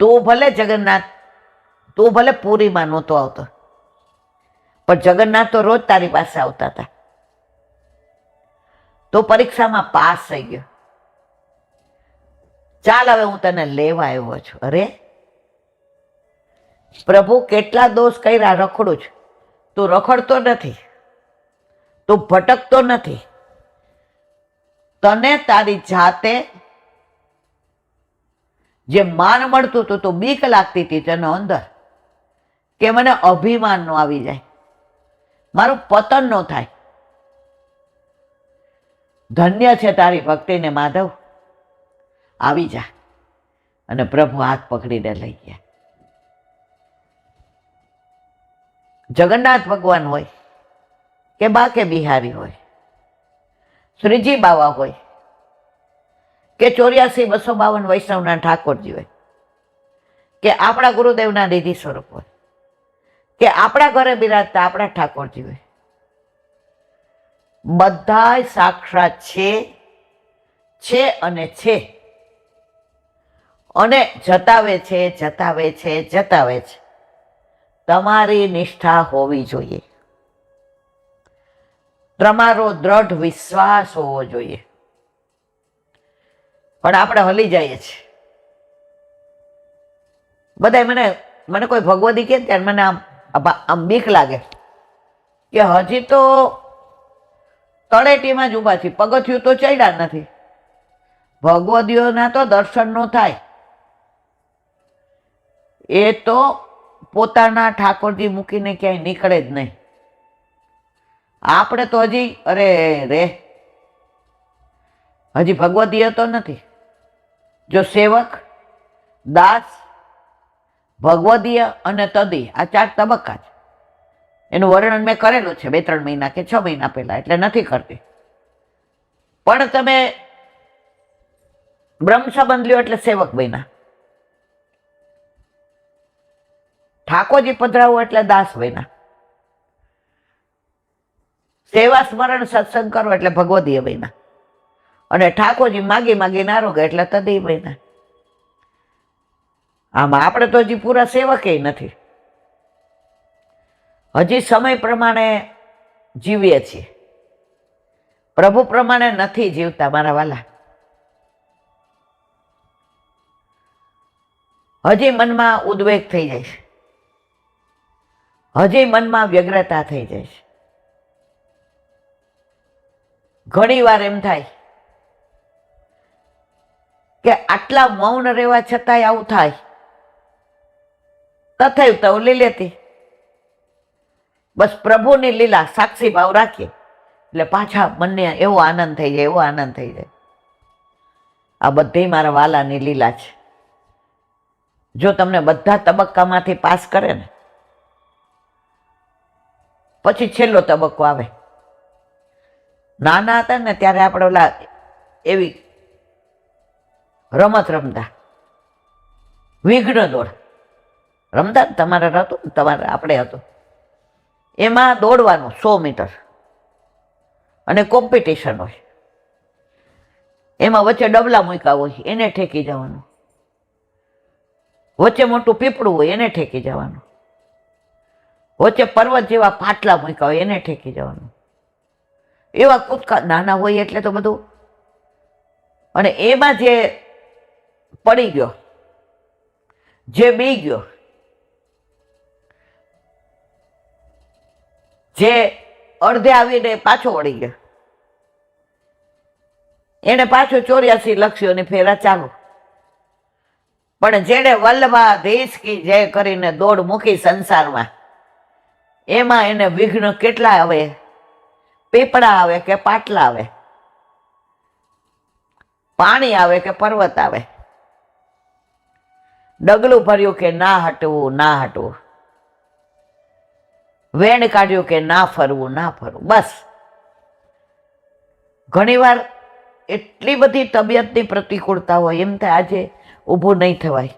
તું ભલે જગન્નાથ, તું ભલે પૂરીમાં નહોતો આવતો, પણ જગન્નાથ તો રોજ તારી પાસે આવતા હતા. તો પરીક્ષામાં પાસ થઈ ગયો, ચાલ હવે હું તને લેવા આવ્યો છું. અરે પ્રભુ કેટલા દોષ કર્યા, રખડું છું. તું રખડતો નથી, તું ભટકતો નથી. તને તારી જાતે જે માન મળતું હતું, તો બીક લાગતી હતી તને અંદર કે મને અભિમાન નો આવી જાય, મારું પતન ન થાય. ધન્ય છે તારી ભક્તિને માધવ, આવી જા. અને પ્રભુ હાથ પકડીને લઈ ગયા. જગન્નાથ ભગવાન હોય કે બાકે બિહારી હોય, શ્રીજી બાવા હોય કે 84-252 વૈષ્ણવના ઠાકોરજી હોય, કે આપણા ગુરુદેવના નિધિ સ્વરૂપ હોય, કે આપણા ઘરે બિરાજતા આપણા ઠાકોરજી હોય, બધા સાક્ષાત છે અને છે, અને જતાવે છે, જતાવે છે, જતાવે છે. તમારી નિષ્ઠા હોવી જોઈએ, તમારો દ્રઢ વિશ્વાસ હોવો જોઈએ. પણ આપણે હલી જઈએ છીએ. બધા મને કોઈ ભગવદી કે ત્યારે મને આમ બીક લાગે કે હજી તો તળેટીમાં જ ઊભા છે, પગથિયું તો ચડ્યા નથી, ભગવદીઓના તો દર્શન નો થાય. એ તો પોતાના ઠાકોરજી મૂકીને ક્યાંય નીકળે જ નહીં. આપણે તો હજી અરે રે હજી ભગવદીય તો નથી. જો સેવક, દાસ, ભગવદીય અને તદી, આ 4 તબક્કા છે. એનું વર્ણન મેં કરેલું છે 2-3 મહિના કે 6 મહિના પહેલા, એટલે નથી કરતી. પણ તમે બ્રહ્મ સંબંધ લ્યો એટલે સેવક બન્યા, ઠાકોરજી પધરાવો એટલે દાસ બન્યા, સેવા સ્મરણ સત્સંગ કરો એટલે ભગવદીય બન્યા, અને ઠાકોરજી માગી માગીને આરોગ્ય એટલે તદી બન્યા. આમાં આપણે તો હજી પૂરા સેવકે નથી, હજી સમય પ્રમાણે જીવીએ છીએ, પ્રભુ પ્રમાણે નથી જીવતા મારા વાલા. હજી મનમાં ઉદ્વેગ થઈ જાય છે, હજી મનમાં વ્યગ્રતા થઈ જાય છે. ઘણી વાર એમ થાય કે આટલા મૌન રહેવા છતાંય આવું થાય. તથૈવ તવ લીલેતી, બસ પ્રભુની લીલા સાક્ષી ભાવ રાખીએ એટલે પાછા મનને એવો આનંદ થઈ જાય, એવો આનંદ થઈ જાય. આ બધી મારા વાલાની લીલા છે. જો તમને બધા તબક્કામાંથી પાસ કરે ને પછી છેલ્લો તબક્કો આવે. નાના હતા ને ત્યારે આપણે ઓલા એવી રમત રમતા, વિઘ્ન દોડ રમતા ને, તમારે હતું ને, તમારે આપણે હતું. એમાં દોડવાનું 100 મીટર અને કોમ્પિટિશન હોય. એમાં વચ્ચે ડબલા મૂક્યા હોય, એને ઠેકી જવાનું. વચ્ચે મોટું પીપળું હોય, એને ઠેકી જવાનું. વચ્ચે પર્વત જેવા પાટલા મૂક્યા હોય, એને ઠેકી જવાનું. એવા કૂદકા નાના હોય એટલે તો બધું. અને એમાં જે પડી ગયો, જે બી ગયો, જે અડધે આવીને પાછો વળી ગયો, એને પાછો 84 લક્ષ્યોની ફેરા ચાલુ. પણ જેને વલ્લભાધીશ કી જય કરીને દોડ મૂકી સંસારમાં, એમાં એને વિઘ્ન કેટલા આવે, પીપળા આવે કે પાટલા આવે, પાણી આવે કે પર્વત આવે, ડગલું ભર્યું કે ના હટવું, ના હટવું, વેણ કાઢ્યું કે ના ફરવું, ના ફરવું. બસ ઘણીવાર એટલી બધી તબિયતની પ્રતિકૂળતા હોય, એમ થાય આજે ઊભું નહીં થવાય.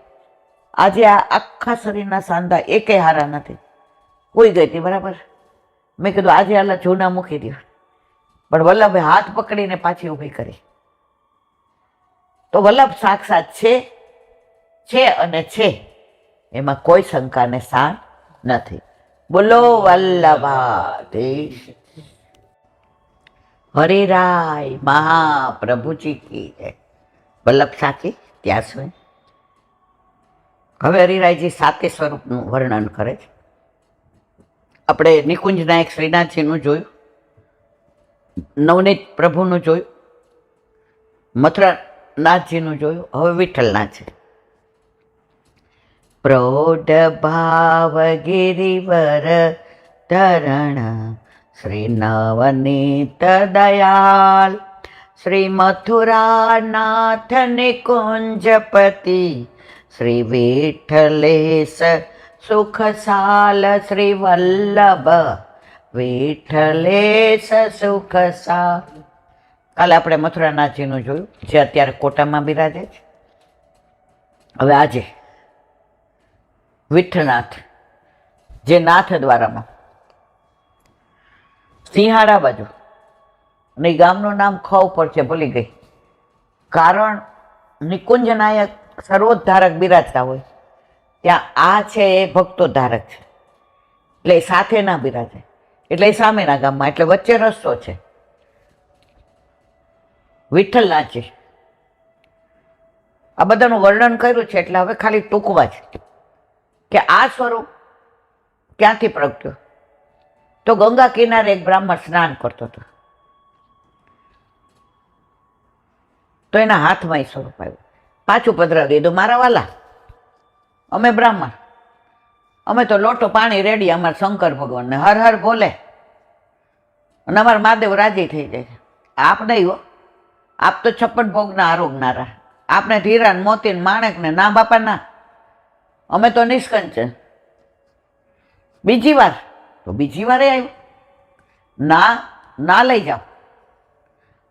આજે આ આખા શરીરના સાંધા એકે હારા નથી. કોઈ ગઈ હતી બરાબર, મેં કીધું આજે આલા જૂના મૂકી દો, પણ વલ્લભે હાથ પકડીને પાછી ઊભી કરી. તો વલ્લભ સાક્ષાત છે અને છે, એમાં કોઈ શંકાને સ્થાન નથી. બોલો વલ્લભાધીશ હરિરાય મહાપ્રભુજી કી જય. વલ્લભ સાખી ત્યાં સુધી. હવે હરિરાયજી 7 સ્વરૂપનું વર્ણન કરે છે. આપણે નિકુંજ નાયક શ્રીનાથજીનું જોયું, નવનીત પ્રભુનું જોયું, મથુરાનાથજીનું જોયું, હવે વિઠ્ઠલનાથ છે. પ્રૌઢ ભાવ ગિરિવર ધરણ શ્રી નવનીત દયાલ શ્રી મથુરાનાથ નિકુંજપતિ શ્રી વિઠ્ઠલેશ સુખસાલ શ્રી વલ્લભ વિઠ્ઠલેશ સુખસાલ. કાલે આપણે મથુરાનાથજીનું જોયું, જે અત્યારે કોટામાં બિરાજે છે. હવે આજે વિઠ્ઠલનાથ, જે નાથ દ્વારામાં સિંહાડા બાજુ, અને એ ગામનું નામ ખ ઉપર છે, ભૂલી ગઈ. કારણ નિકુંજ નાયક સર્વોદ્ધારક બિરાજતા હોય, ત્યાં આ છે એ ભક્તો ધારક છે, એટલે એ સાથે ના બિરાજે, એટલે એ સામેના ગામમાં, એટલે વચ્ચે રસ્તો છે. વિઠ્ઠલનાથજી આ બધાનું વર્ણન કર્યું છે, એટલે હવે ખાલી ટૂંકવા છે કે આ સ્વરૂપ ક્યાંથી પ્રગટ્યો. તો ગંગા કિનારે એક બ્રાહ્મણ સ્નાન કરતો હતો, તો એના હાથમાં એ સ્વરૂપ આવ્યું. પાછું પધરાવી દીધું, મારા વાલા અમે બ્રાહ્મણ, અમે તો લોટો પાણી રેડી, અમારા શંકર ભગવાનને હર હર બોલે, અને અમારા મહાદેવ રાજી થઈ જાય છે. આપ નહીં હો, આપ તો 56 ભોગના આરોગનારા, આપને ધીરા મોતી માણેક ને ના બાપા ના, અમે તો નિષ્કંચન. બીજી વાર તો બીજી વારે આવ્યો, ના ના લઈ જાઓ.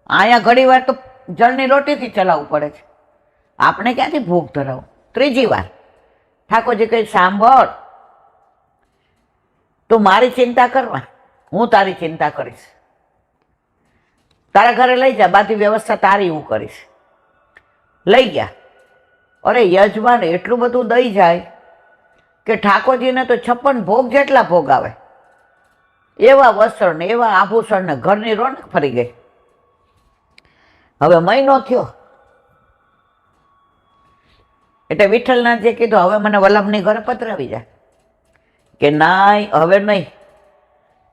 અહીંયા ઘણી વાર તો જળની રોટીથી ચલાવવું પડે છે, આપણે ક્યાંથી ભૂખ ધરાવો. ત્રીજી વાર ઠાકોરજી કહે સાંભળ, તું મારી ચિંતા કરવા, હું તારી ચિંતા કરીશ. તારા ઘરે લઈ જા, બાકી વ્યવસ્થા તારી હું કરીશ. લઈ ગયા. અરે યજમાન એટલું બધું દઈ જાય કે ઠાકોરજીને તો 56 ભોગ જેટલા ભોગ આવે. એવા વસ્ત્ર ને એવા આભૂષણ ને ઘરની રોનક ફરી ગઈ. હવે મહિનો થયો એટલે વિઠ્ઠલનાથજીએ કીધું હવે મને વલ્લભની ઘરે પધરાવી જાય. કે નાય હવે નહીં,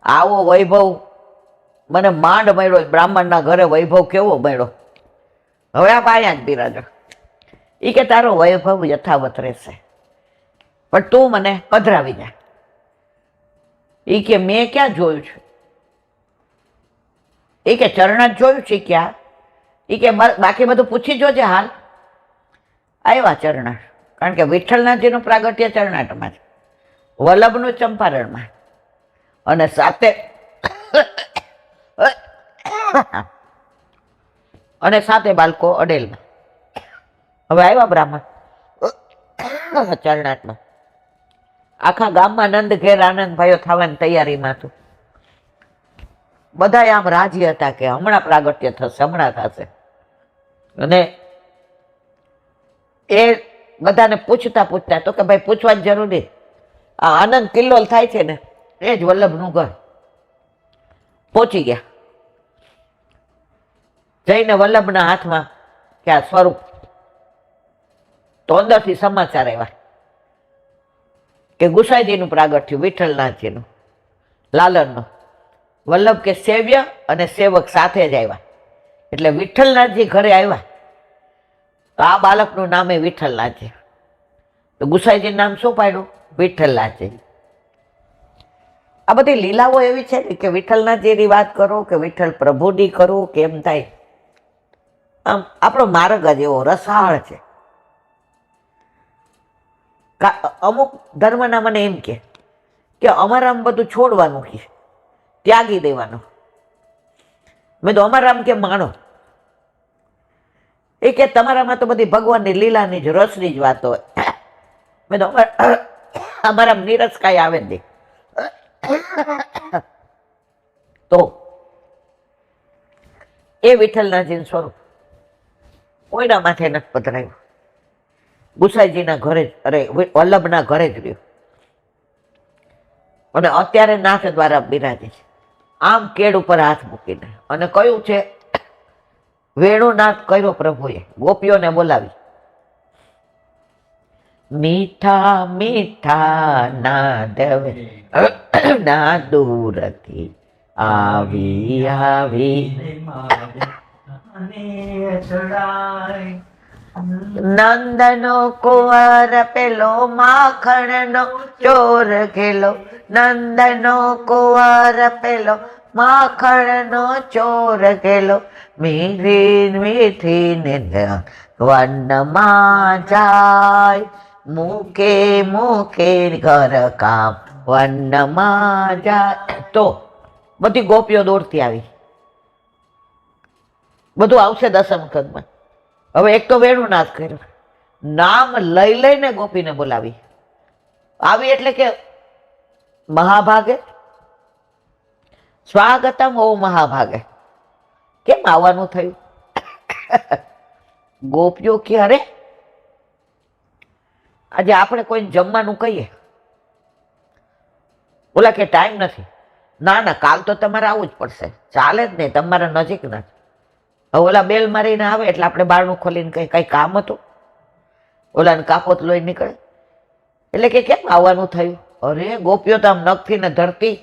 આવો વૈભવ મને માંડ મળ્યો, બ્રાહ્મણના ઘરે વૈભવ કેવો મળ્યો, હવે આપ અહીંયા જ બિરાજો. એ કે તારો વૈભવ યથાવત રહેશે, પણ તું મને પધરાવી જાય. એ કે મેં ક્યાં જોયું છે? એ કે ચરણાટ જોયું છે ક્યાં? એ કે બાકી બધું પૂછી જોજે. હાલ આવ્યા ચરણાટ, કારણ કે વિઠ્ઠલનાથજીનું પ્રાગટ્ય ચરણાટમાં છે, વલ્લભનું ચંપારણમાં, અને સાથે બાળકો અડેલમાં. હવે આવ્યા બ્રાહ્મણ ચરણાટમાં. આખા ગામમાં નંદ ઘેર આનંદ ભાઈઓ થવાની તૈયારીમાં હતું. બધા આમ રાજી હતા કે હમણાં પ્રાગટ્ય થશે, હમણાં થશે. અને એ બધાને પૂછતા પૂછતા તો કે ભાઈ પૂછવા જ જરૂરી, આ આનંદ કિલ્લોલ થાય છે ને એ જ વલ્લભનું ઘર. પહોંચી ગયા. જઈને વલ્લભના હાથમાં કે આ સ્વરૂપ, તો અંદરથી સમાચાર આવ્યા કે ગુસાઈજીનું પ્રાગટ્ય, વિઠ્ઠલનાથજીનું, લાલનનું. વલ્લભ કે સેવ્ય અને સેવક સાથે જ આવ્યા. એટલે વિઠ્ઠલનાથજી ઘરે આવ્યા તો આ બાળકનું નામ એ વિઠ્ઠલનાથજી. તો ગુસાઈજીનું નામ શું પાડ્યું? વિઠ્ઠલનાથજી. આ બધી લીલાઓ એવી છે ને કે વિઠ્ઠલનાથજીની વાત કરો કે વિઠ્ઠલ પ્રભુની કરો કે એમ થાય. આમ આપણો માર્ગ જ એવો રસાળ છે. અમુક ધર્મના મને એમ કે અમારામ બધું છોડવાનું છે, ત્યાગી દેવાનું. મેં તો અમારામ કે માણો. એ કે તમારામાં તો બધી ભગવાનની લીલાની જ રસની જ વાત હોય. મેં તો અમારામ નીરસ કાંઈ આવે જ નહીં. તો એ વિઠ્ઠલનાથજીનું સ્વરૂપ કોઈના માથે નથી પધરાયું, ગુસાઈજીના ઘરે જ, અરે વલ્લભના ઘરે જ રહ્યું. અને અત્યારે નાથ દ્વારા બિરાજે છે, આમ કેડ ઉપર હાથ મૂકીને. અને કયું છે? વેણુનાથ કર્યો પ્રભુએ, ગોપીઓને બોલાવી. મીઠા મીઠા નાદ ના દૂરથી આવી આવી નંદનો કુંવર પેલો માખણનો ચોર ગેલો, નંદનો કુંવર પેલો માખણનો ચોર ગેલો, મીઠી મીઠી ને વનમાં જાય, મૂકે મૂકે ઘર કામ વનમાં જાય. તો બધી ગોપીઓ દોડતી આવી. બધું આવશે દસમ ખંડમાં. હવે એક તો વેણુનાથ કર્યો, નામ લઈ લઈને ગોપીને બોલાવી. આવી એટલે કે મહાભાગે સ્વાગતમ ઓ મહાભાગે. કેમ આવવાનું થયું? ગોપીઓ કે અરે આજે આપણે કોઈ જમવાનું કહીએ, ઓલા કે ટાઈમ નથી. ના ના, કાલ તો તમારે આવવું જ પડશે, ચાલે જ નહીં, તમારા નજીક ના. હવે ઓલા બેલ મારીને આવે એટલે આપણે બારણું ખોલીને કઈ કઈ કામ હતું? ઓલાને કાપોત લોહી નીકળે. એટલે કે કેમ આવવાનું થયું? અરે ગોપીઓ તો આમ નખથી ને ધરતી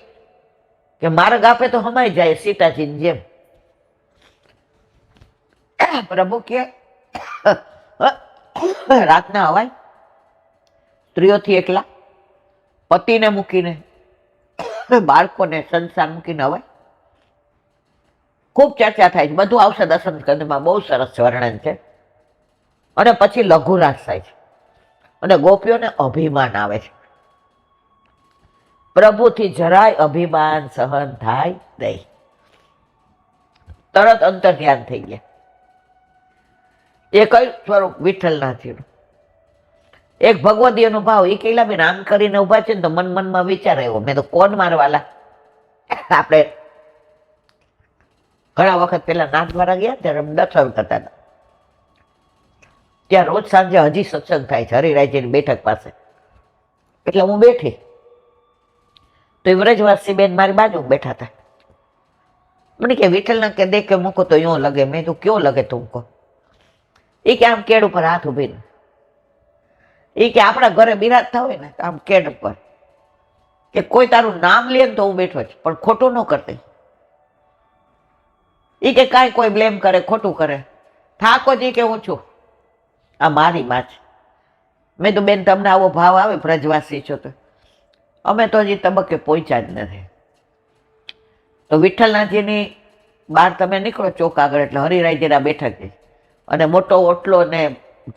કે માર્ગ આપે તો હમાઈ જાય સીતાજીની જેમ. પ્રભુ કે રાતના અવાય, સ્ત્રીઓથી એકલા, પતિને મૂકીને, બાળકોને સંસાર મૂકીને અવાય. ખૂબ ચર્ચા થાય છે, બધું આવશે દસમ સ્કંદમાં, બહુ સરસ વર્ણન છે. અને પછી લઘુરાસ થાય છે અને ગોપીઓને અભિમાન આવે છે. પ્રભુથી જરાય અભિમાન સહન થાય નહીં. તરત અંતર ધ્યાન થઈ ગયા. એ કયું સ્વરૂપ? વિઠ્ઠલનાથજીનું. એક ભગવદીયનો ભાવ. એ કઈલા બેન આમ કરીને ઉભા છે ને તો મનમાં વિચાર આવ્યો, મેં તો કોણ મારવાલા. આપણે ઘણા વખત પેલા નાથદ્વારા ગયા ત્યારે દર્શન કરતા હતા. ત્યાં રોજ સાંજે હજી સત્સંગ થાય છે હરિરાયજીની બેઠક પાસે. એટલે હું બેઠી તો વ્રજવાસી બેન મારી બાજુ બેઠા હતા. મને કે વિઠ્ઠલના કે દેખ કે મૂકો તો યો લગે. મેં તો ક્યો લગે તુમકો? એ કે આમ કેડ ઉપર હાથ ઉભીને. એ કે આપણા ઘરે બિરાજતા હોય ને આમ કેડ ઉપર કે કોઈ તારું નામ લે ને તો હું બેઠો છું, પણ ખોટું ન કરતી. એ કે કાંઈ કોઈ બ્લેમ કરે, ખોટું કરે, થાકો જ કે હું છું. આ મારી માં છે. મેં તો બેન તમને આવો ભાવ આવે, વ્રજવાસી છો તો. અમે તો હજી તબક્કે પહોંચ્યા જ નથી. તો વિઠ્ઠલનાથજીની બહાર તમે નીકળો ચોક આગળ એટલે હરિરાયજીના બેઠક છે અને મોટો ઓટલો ને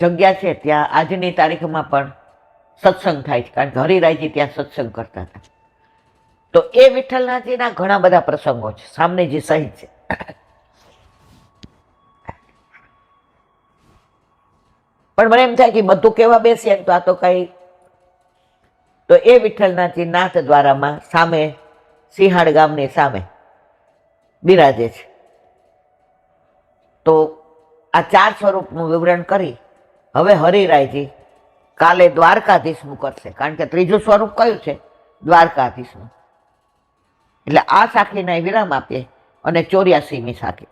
જગ્યા છે. ત્યાં આજની તારીખમાં પણ સત્સંગ થાય છે, કારણ કે હરિરાયજી ત્યાં સત્સંગ કરતા હતા. તો એ વિઠ્ઠલનાથજીના ઘણા બધા પ્રસંગો છે. સામનેજી સહિત છે. પણ મને એમ થાય કે બધું કેવા બેસીએ તો આ તો કઈ. તો એ વિઠ્ઠલનાથજી નાથદ્વારામાં સામે સિંહાડ ગામની સામે બિરાજે છે. તો આ 4 સ્વરૂપનું વિવરણ કરી હવે હરિરાયજી કાલે દ્વારકાધીશનું કરશે, કારણ કે ત્રીજું સ્વરૂપ કયું છે? દ્વારકાધીશનું. એટલે આ સાખીને વિરામ આપીએ અને 84મી સાખી.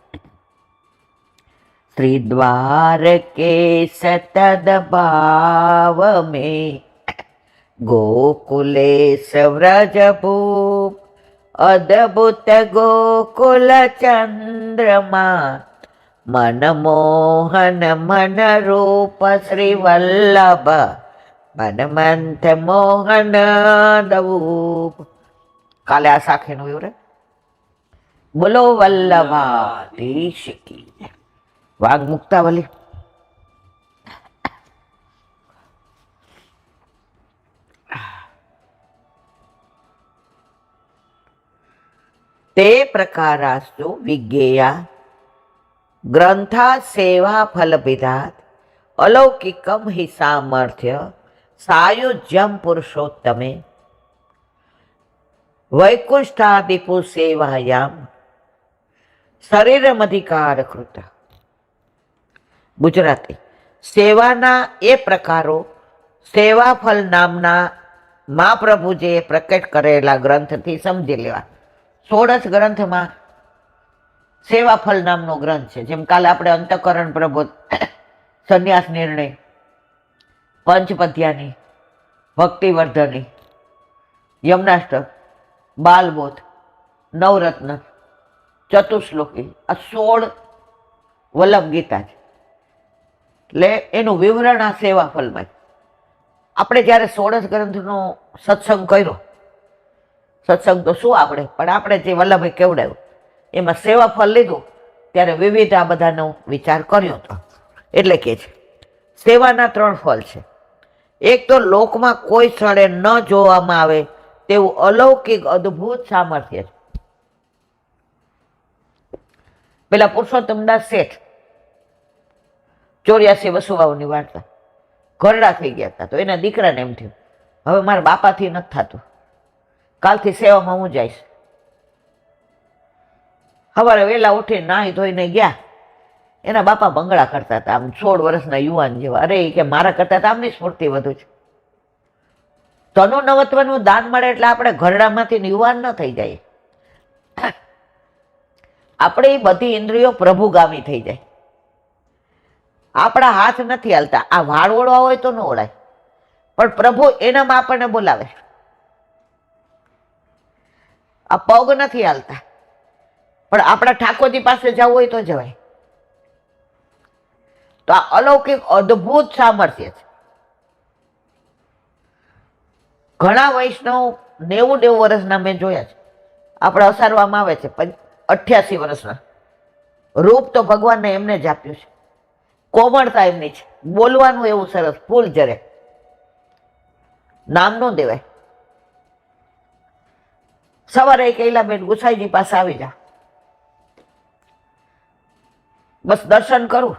શ્રી દ્વારકે સતદ ભાવ મેં ગોકુલેશ વ્રજ ભૂપ અદભુત ગોકુલ ચંદ્રમાં મનમોહન મન રૂપ શ્રી વલ્લભ મનમંથ મોહન દવૂપ. કાલે આ સાખીનું વિવરણ. બોલો વલ્લભાધીશ કી જય. વાઘ મુક્તાવલી. તે પ્રકારાસ્તુ વિજ્ઞેયા ગ્રંથા સેવા ફલભિધાત અલૌકિકમ હિ સામર્થ્ય સાયુજ્યમ પુરુષોત્તમે વૈકુંષ્ઠાદિપુ સેવાયામ શરીરમધિકાર કૃત. ગુજરાતી. સેવાના એ પ્રકારો સેવાફલ નામના મહાપ્રભુજીએ પ્રકટ કરેલા ગ્રંથથી સમજી લેવા. 16 ગ્રંથમાં સેવાફલ નામનો ગ્રંથ છે. જેમ કાલે આપણે અંતઃકરણ પ્રબોધ, સંન્યાસ નિર્ણય, પંચપદ્યાની, ભક્તિવર્ધની, યમનાષ્ટક, બાલબોધ, નવરત્ન, ચતુશ્લોકી, આ 16 વલ્લભ ગીતા છે. એટલે એનું વિવરણ આ સેવાફલમાં. આપણે જ્યારે 16 ગ્રંથનો સત્સંગ કર્યો, સત્સંગ તો શું આપણે, પણ આપણે જે વલ્લભે કેવડાવ્યું એમાં સેવાફલ લીધું ત્યારે વિવિધ આ બધાનો વિચાર કર્યો હતો. એટલે કે છે સેવાના 3 ફળ છે. એક તો લોકમાં કોઈ સ્થળે ન જોવામાં આવે તેવું અલૌકિક અદ્ભુત સામર્થ્ય છે. પેલા પુરુષોત્તમદાસ શેઠ 84 વસુવાઓની વાર્તા, ઘરડા થઈ ગયા હતા. તો એના દીકરાને એમ થયું હવે મારા બાપાથી નથી થતું, કાલથી સેવામાં હું જઈશ. સવારે વહેલા ઉઠીને નાહી ધોઈને ગયા. એના બાપા બંગડા કરતા હતા, આમ 16 વર્ષના યુવાન જેવા. અરે કે મારા કરતા આમની સ્ફૂર્તિ વધુ છે. તનુ નવત્વનું દાન મળે એટલે આપણે ઘરડામાંથી યુવાન ન થઈ જાય. આપણે બધી ઇન્દ્રિયો પ્રભુગામી થઈ જાય. આપણા હાથ નથી હાલતા. આ વાળ ઓળવા હોય તો ન ઓળાય, પણ પ્રભુ એનામાં આપણને બોલાવે. આ પગ નથી હાલતા, પણ આપણા ઠાકોરજી પાસે જવું હોય તો જવાય. તો આ અલૌકિક અદ્ભુત સામર્થ્ય છે. ઘણા વૈષ્ણવ 90 વર્ષના મેં જોયા છે. આપણે અસારવામાં આવે છે 88 વર્ષના. રૂપ તો ભગવાનને એમને જ આપ્યું છે, કોમળતા એમની છે, બોલવાનું એવું સરસ, ફૂલ જરે, નામ ન દેવાય. સવારે કૈલાબેન ગુસાઈજી પાસે આવી જા, બસ દર્શન કરું.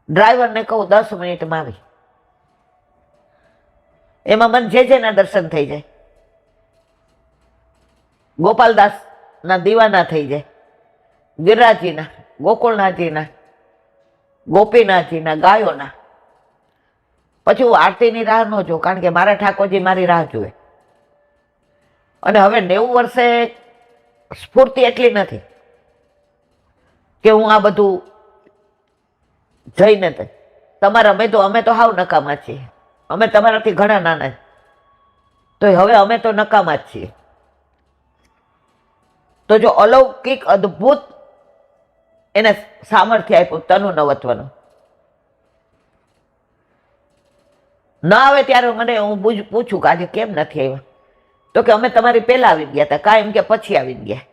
ડ્રાઈવરને કહું 10 મિનિટમાં આવી. એમાં મને જેના દર્શન થઈ જાય, ગોપાલદાસના દીવાના થઈ જાય, ગિરિરાજજીના, ગોકુળનાથજીના, ગોપીનાથજીના, ગાયોના. પછી હું આરતીની રાહ ન જોઉં, કારણ કે મારા ઠાકોરજી મારી રાહ જુએ. અને હવે 90 વર્ષે સ્ફૂર્તિ એટલી નથી કે હું આ બધું જઈને તમારા અમે તો હાવ નકામા છીએ. અમે તમારાથી ઘણા નાના, તો હવે અમે તો નકામા જ છીએ. તો જો અલૌકિક અદ્ભુત એને સામર્થ્ય આપ્યું તનુ નવત્વનું, ન આવે ત્યારે મને હું પૂછું કે આજે કેમ નથી આવ્યા, તો કે અમે તમારી પહેલા આવી ગયા હતા, કાંઈ એમ કે પછી આવી ગયા.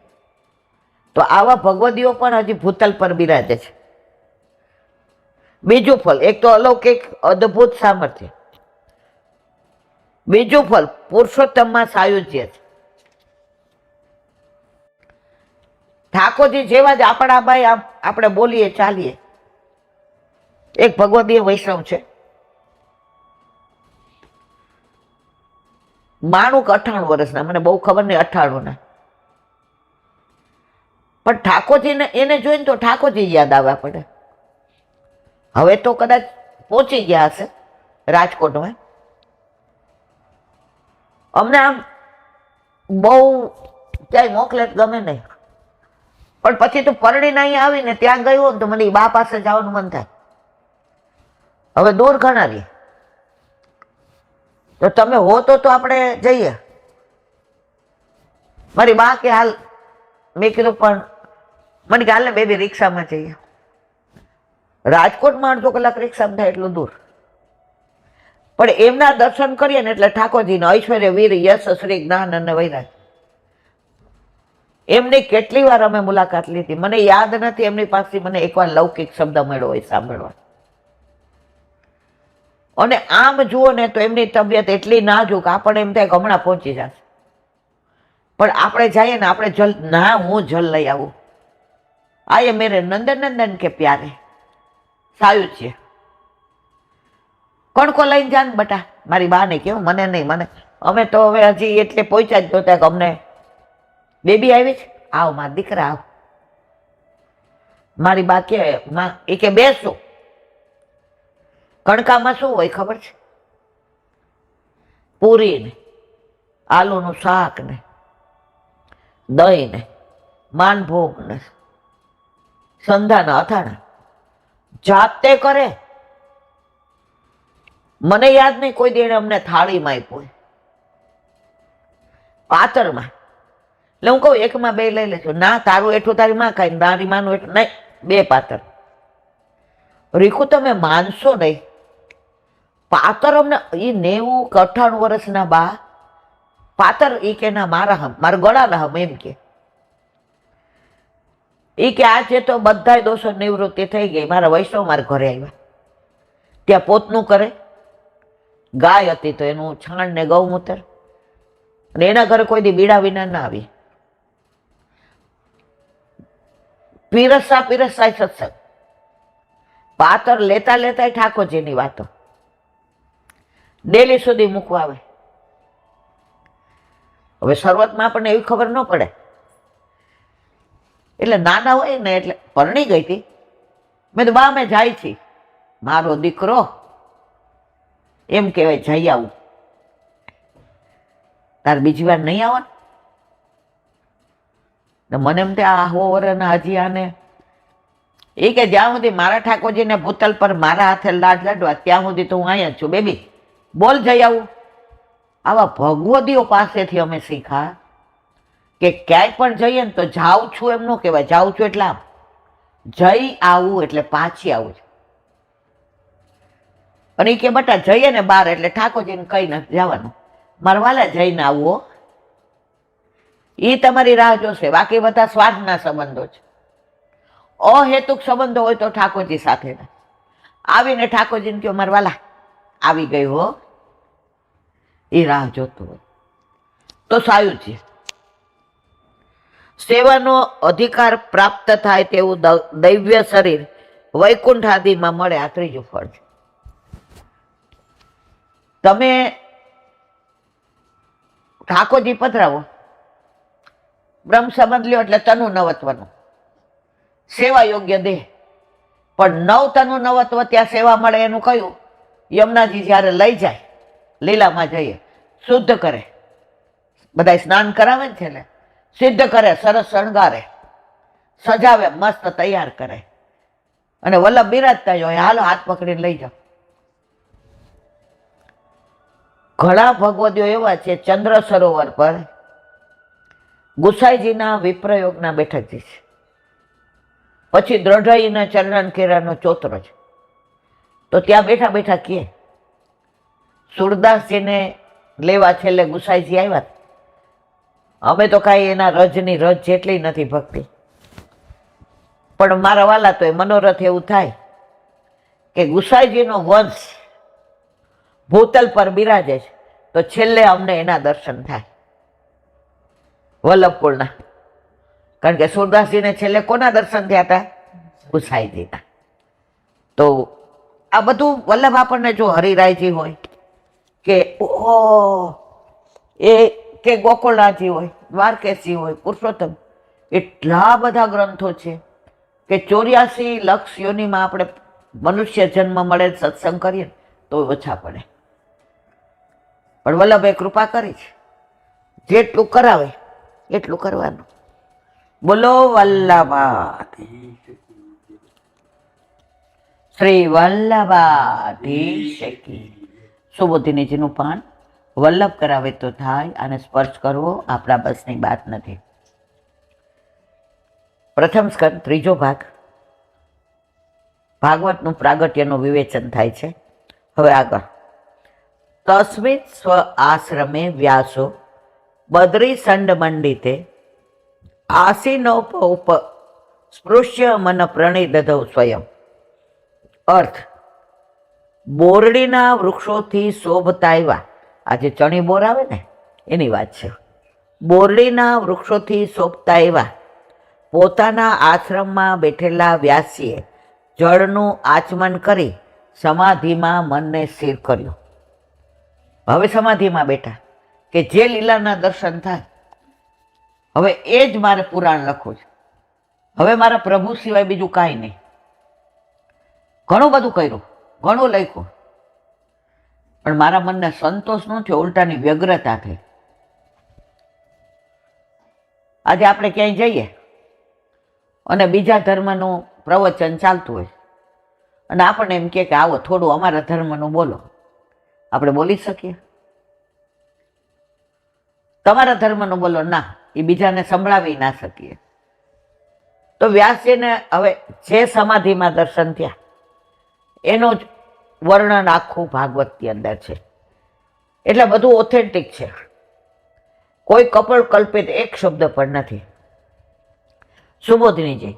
તો આવા ભગવદીઓ પણ હજી ભૂતલ પર બિરાજે છે. બીજું ફળ, એક તો અલૌકિક અદ્ભુત સામર્થ્ય, બીજું ફળ પુરુષોત્તમમાં સાયુજ્ય છે. ઠાકોરજી જેવા જ આપણા ભાઈ આપણે બોલીએ ચાલીએ. એક ભગવદીય વૈષ્ણવ છે, માણુક 98 વર્ષના, મને બહુ ખબર નહીં 98 ના, પણ ઠાકોરજીને એને જોઈને તો ઠાકોરજી યાદ આવવા પડે. હવે તો કદાચ પહોંચી ગયા હશે રાજકોટમાં. અમને આમ બહુ ક્યાંય મોકલે ગમે નહીં, પણ પછી તો પરણીને અહીંયા આવીને ત્યાં ગયું ને તો મને બા પાસે જવાનું મન થાય. હવે દૂર ઘણા રહી, તો તમે હો તો આપણે જઈએ. મારી બા કે હાલ, મેં કીધું પણ મને કે હાલ ને બેબી રિક્ષામાં જઈએ. રાજકોટમાં 1/2 કલાક રિક્ષામાં થાય એટલું દૂર, પણ એમના દર્શન કરીએ ને એટલે ઠાકોરજીનો ઐશ્વર્ય, વીર, યશ, શ્રી, જ્ઞાન અને વૈરાગ, એમની કેટલી વાર અમે મુલાકાત લીધી. મને યાદ નથી એમની પાસે મને એકવાર લૌકિક શબ્દ મળ્યો હોય સાંભળવા. અને આમ જુઓ ને તો એમની તબિયત એટલી નાજુક, આપણને એમ થાય કે હમણાં પહોંચી જશે, પણ આપણે જઈએ ને આપણે જલ ના, હું જલ લઈ આવું. આયે મેરે નંદન નંદન કે પ્યારે સાયુજ્ય. કણકો લઈને જાન બટા, મારી બા ને કેવું, મને નહીં, મને અમે તો હવે હજી એટલે પહોંચ્યા જ નહોતા કે અમને બેબી આવી છે, આવ મારા દીકરા આવ. મારી બા કે માં, એ કે બેસો. કણકામાં શું હોય ખબર છે? પૂરી ને આલુનું શાક ને દહીં ને માનભોગ ને સંધાના અથાણા જાતે કરે. મને યાદ નહીં કોઈ દેણે અમને થાળીમાં આપ્યું, પાતરમાં. એટલે હું કહું એકમાં 2 લઈ લેજો. ના, તારું એઠું તારી માં ખાય, તારી માનું એઠું નહીં, 2 પાતર. રીખું તમે માનશો નહીં, પાતર અમને એ 90 કે 98 વર્ષના બા પાતર, એ કે ના મારા હમ, મારા ગળાના હમ, એમ કે. એ કે આજે તો બધા દોષો નિવૃત્તિ થઈ ગઈ. મારા વૈષ્ણવ મારા ઘરે આવ્યા, ત્યાં પોતનું કરે, ગાય હતી તો એનું છાણ ને ગૌમૂત્ર, અને એના ઘરે કોઈ દી બીડા વિના ના આવી. પીરસા સત્સંગ, પાતર લેતા લેતા ઠાકોરજીની વાતો ડેલી સુધી મૂકવા આવે. હવે શરૂઆતમાં આપણને એવી ખબર ન પડે, એટલે નાના હોય ને એટલે પરણી ગઈ હતી. મેં તો બા મેં જાય છી, મારો દીકરો એમ કહેવાય, જઈ આવું. તાર બીજી વાર નહીં આવો ને? મને એમ ત્યાં હો વરના હજી આને એ કે જ્યાં સુધી મારા ઠાકોરજીને ભૂતલ પર મારા હાથે લાડ લાડવા ત્યાં સુધી તો હું અહીંયા જ છું. બેબી બોલ જઈ આવું. આવા ભગવદીઓ પાસેથી અમે શીખા કે ક્યાંય પણ જઈએ ને તો જાઉં છું એમ ન કહેવાય, જાઉં છું એટલે આમ જઈ આવું એટલે પાછી આવું છે. અને એ કે બટા જઈએ ને બહાર એટલે ઠાકોરજીને કઈ નથી જવાનું, મારા વાલા જઈને આવું. એ તમારી રાહ જોશે. બાકી બધા સ્વાર્થના સંબંધો છે. અહેતુક સંબંધો હોય તો ઠાકોરજી સાથે આવીને ઠાકોરજીને કહો મારા વાલા આવી ગઈ હો, એ રાહ જોતું હોય. તો સાયુજ્ય. સેવાનો અધિકાર પ્રાપ્ત થાય તેવું દૈવ્ય શરીર વૈકુંઠ આદિમાં મળે, આ ત્રીજું ફળ છે. તમે ઠાકોરજી પધરાવો, બ્રહ્મ સંબંધ લ્યો એટલે તનુ નવત્વનું સેવા યોગ્ય દેહ, પણ નવ તનુ નવત્વ ત્યાં સેવા મળે એનું કયું? યમુનાજી જ્યારે લઈ જાય, લીલામાં જઈએ, શુદ્ધ કરે, બધા સ્નાન કરાવે ને છે, સિદ્ધ કરે, સરસ શણગારે, સજાવે, મસ્ત તૈયાર કરે, અને વલ્લભ બિરાજતા હોય, હાલો હાથ પકડીને લઈ જાઓ. ઘણા ભગવદીઓ એવા છે, ચંદ્ર સરોવર પર ગુસાઈજીના વિપ્રયોગના બેઠકજી છે, પછી દ્રઢઈના ચરણ કેરાનો ચોતરો છે, તો ત્યાં બેઠા બેઠા કહે, સુરદાસજીને લેવા છેલ્લે ગુસાઈજી આવ્યા, અમે તો કાંઈ એના રજની રજ જેટલી નથી ભક્તિ, પણ મારા વાલા તો એ મનોરથ એવું થાય કે ગુસાઈજીનો વંશ ભૂતલ પર બિરાજે છે, તો છેલ્લે અમને એના દર્શન થાય વલ્લભકુળના. કારણ કે સુરદાસજીને છેલ્લે કોના દર્શન થયા હતા? ગુસાઈજીના. તો આ બધું વલ્લભ આપણને જો હરિરાયજી હોય કે એ કે ગોકુળનાથજી હોય, દ્વારકેશજી હોય, પુરુષોત્તમ, એટલા બધા ગ્રંથો છે કે 84 લક્ષ યોનિમાં આપણે મનુષ્ય જન્મ મળે, સત્સંગ કરીએ તો ઓછા પડે. પણ વલ્લભે કૃપા કરી છે, જેટલું કરાવે એટલું કરવાનું. બોલો વલ્લભાધીશ, શ્રી વલ્લભાધીશ કી. સુબોધિનીજીનું પાન વલ્લભ કરાવે તો થાય, અને સ્પર્શ કરવો આપણા બસની વાત નથી. પ્રથમ સ્કંદ ત્રીજો ભાગ, ભાગવતનું પ્રાગટ્યનું વિવેચન થાય છે. હવે આગળ, તસ્મિન સ્વ આશ્રમે વ્યાસો બદ્રી સંડ મંડિતે આસીનોપ સ્પૃશ્ય મન પ્રણી દધૌ સ્વયં. અર્થ, બોરડીના વૃક્ષોથી શોભતા એવા, આજે ચણી બોર આવે ને એની વાત છે, બોરડીના વૃક્ષોથી શોભતા એવા પોતાના આશ્રમમાં બેઠેલા વ્યાસીએ જળનું આચમન કરી સમાધિમાં મનને સ્થિર કર્યું. હવે સમાધિમાં બેઠા કે જે લીલાના દર્શન થાય, હવે એ જ મારે પુરાણ લખવું છે, હવે મારા પ્રભુ સિવાય બીજું કાંઈ નહીં. ઘણું બધું કર્યું, ઘણું લખ્યું, પણ મારા મનને સંતોષ ન થયો, ઉલટાની વ્યગ્રતા થઈ. આજે આપણે ક્યાંય જઈએ અને બીજા ધર્મનું પ્રવચન ચાલતું હોય અને આપણને એમ કે આવો થોડું અમારા ધર્મનું બોલો, આપણે બોલી શકીએ? તમારા ધર્મનું બોલો, ના, એ બીજાને સંભળાવી ના શકીએ. તો વ્યાસજીને હવે જે સમાધિમાં દર્શન થયા એનું જ વર્ણન આખું ભાગવતની અંદર છે, એટલે બધું ઓથેન્ટિક છે, કોઈ કપળ કલ્પિત એક શબ્દ પણ નથી. સુબોધિનીજી,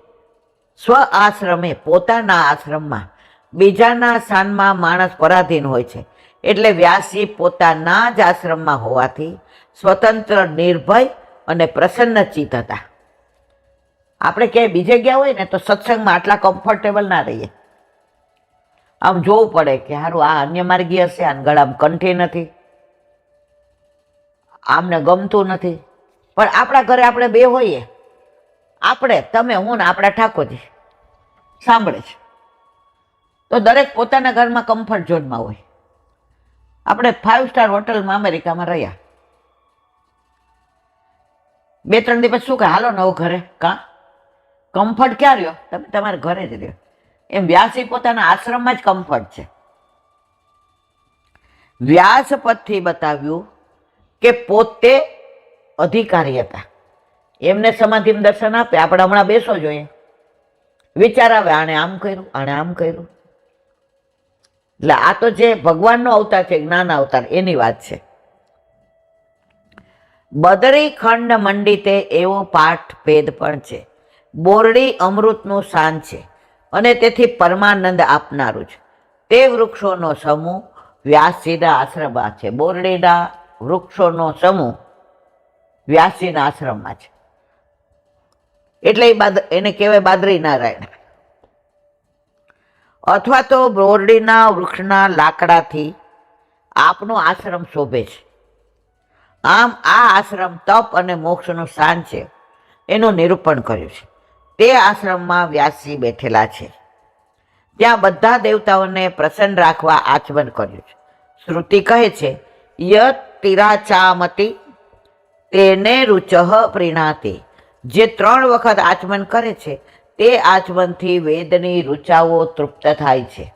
સ્વ આશ્રમે, પોતાના આશ્રમમાં બીજાના સ્થાનમાં માણસ પરાધીન હોય છે, એટલે વ્યાસજી પોતાના જ આશ્રમમાં હોવાથી સ્વતંત્ર, નિર્ભય અને પ્રસન્ન ચિત્ત હતા. આપણે ક્યાંય બીજે ગયા હોય ને તો સત્સંગમાં આટલા કમ્ફર્ટેબલ ના રહીએ, આમ જોવું પડે કે સારું આ અન્ય માર્ગી હશે, આને ગળામાં કંઠી નથી, આમને ગમતું નથી. પણ આપણા ઘરે આપણે બે હોઈએ, આપણે, તમે, હું ને આપણા ઠાકોરજી સાંભળે છે, તો દરેક પોતાના ઘરમાં કમ્ફર્ટ ઝોનમાં હોય. આપણે 5 સ્ટાર હોટલમાં અમેરિકામાં રહ્યા, 2-3 દિવસ શું કે હાલો નવો ઘરે, કાં કમ્ફર્ટ ક્યાં રહ્યો? તમે તમારા ઘરે જ રહ્યો. એમ વ્યાસી પોતાના આશ્રમમાં જ કમ્ફર્ટ છે. વ્યાસપદથી બતાવ્યું કે પોતે અધિકારી હતા, એમને સમાધિમાં દર્શન આપે, આપણે હમણાં બેસો જોઈએ, વિચાર આવે આણે આમ કર્યું, આણે આમ કર્યું. એટલે આ તો જે ભગવાનનો અવતાર છે, જ્ઞાન અવતાર, એની વાત છે. બદરી ખંડ મંડિતે એવો પાઠ ભેદ પણ છે. બોરડી અમૃતનું શાન છે અને તેથી પરમાનંદ આપનારું છે. તે વૃક્ષોનો સમૂહ વ્યાસજીના આશ્રમમાં છે. બોરડીના વૃક્ષોનો સમૂહ વ્યાસજીના આશ્રમમાં છે. એટલે એને કહેવાય બાદરી નારાયણ. અથવા તો બોરડીના વૃક્ષના લાકડાથી આપનો આશ્રમ શોભે છે. આમ આ આશ્રમ તપ અને મોક્ષનું સ્થાન છે એનું નિરૂપણ કર્યું છે. તે આશ્રમમાં વ્યાસજી બેઠેલા છે. ત્યાં બધા દેવતાઓને પ્રસન્ન રાખવા આચમન કર્યું છે. શ્રુતિ કહે છે, યત તિરાચામતી તેને રુચઃ પ્રીણાતિ. જે 3 વખત આચમન કરે છે તે આચમનથી વેદની રુચાઓ તૃપ્ત થાય છે.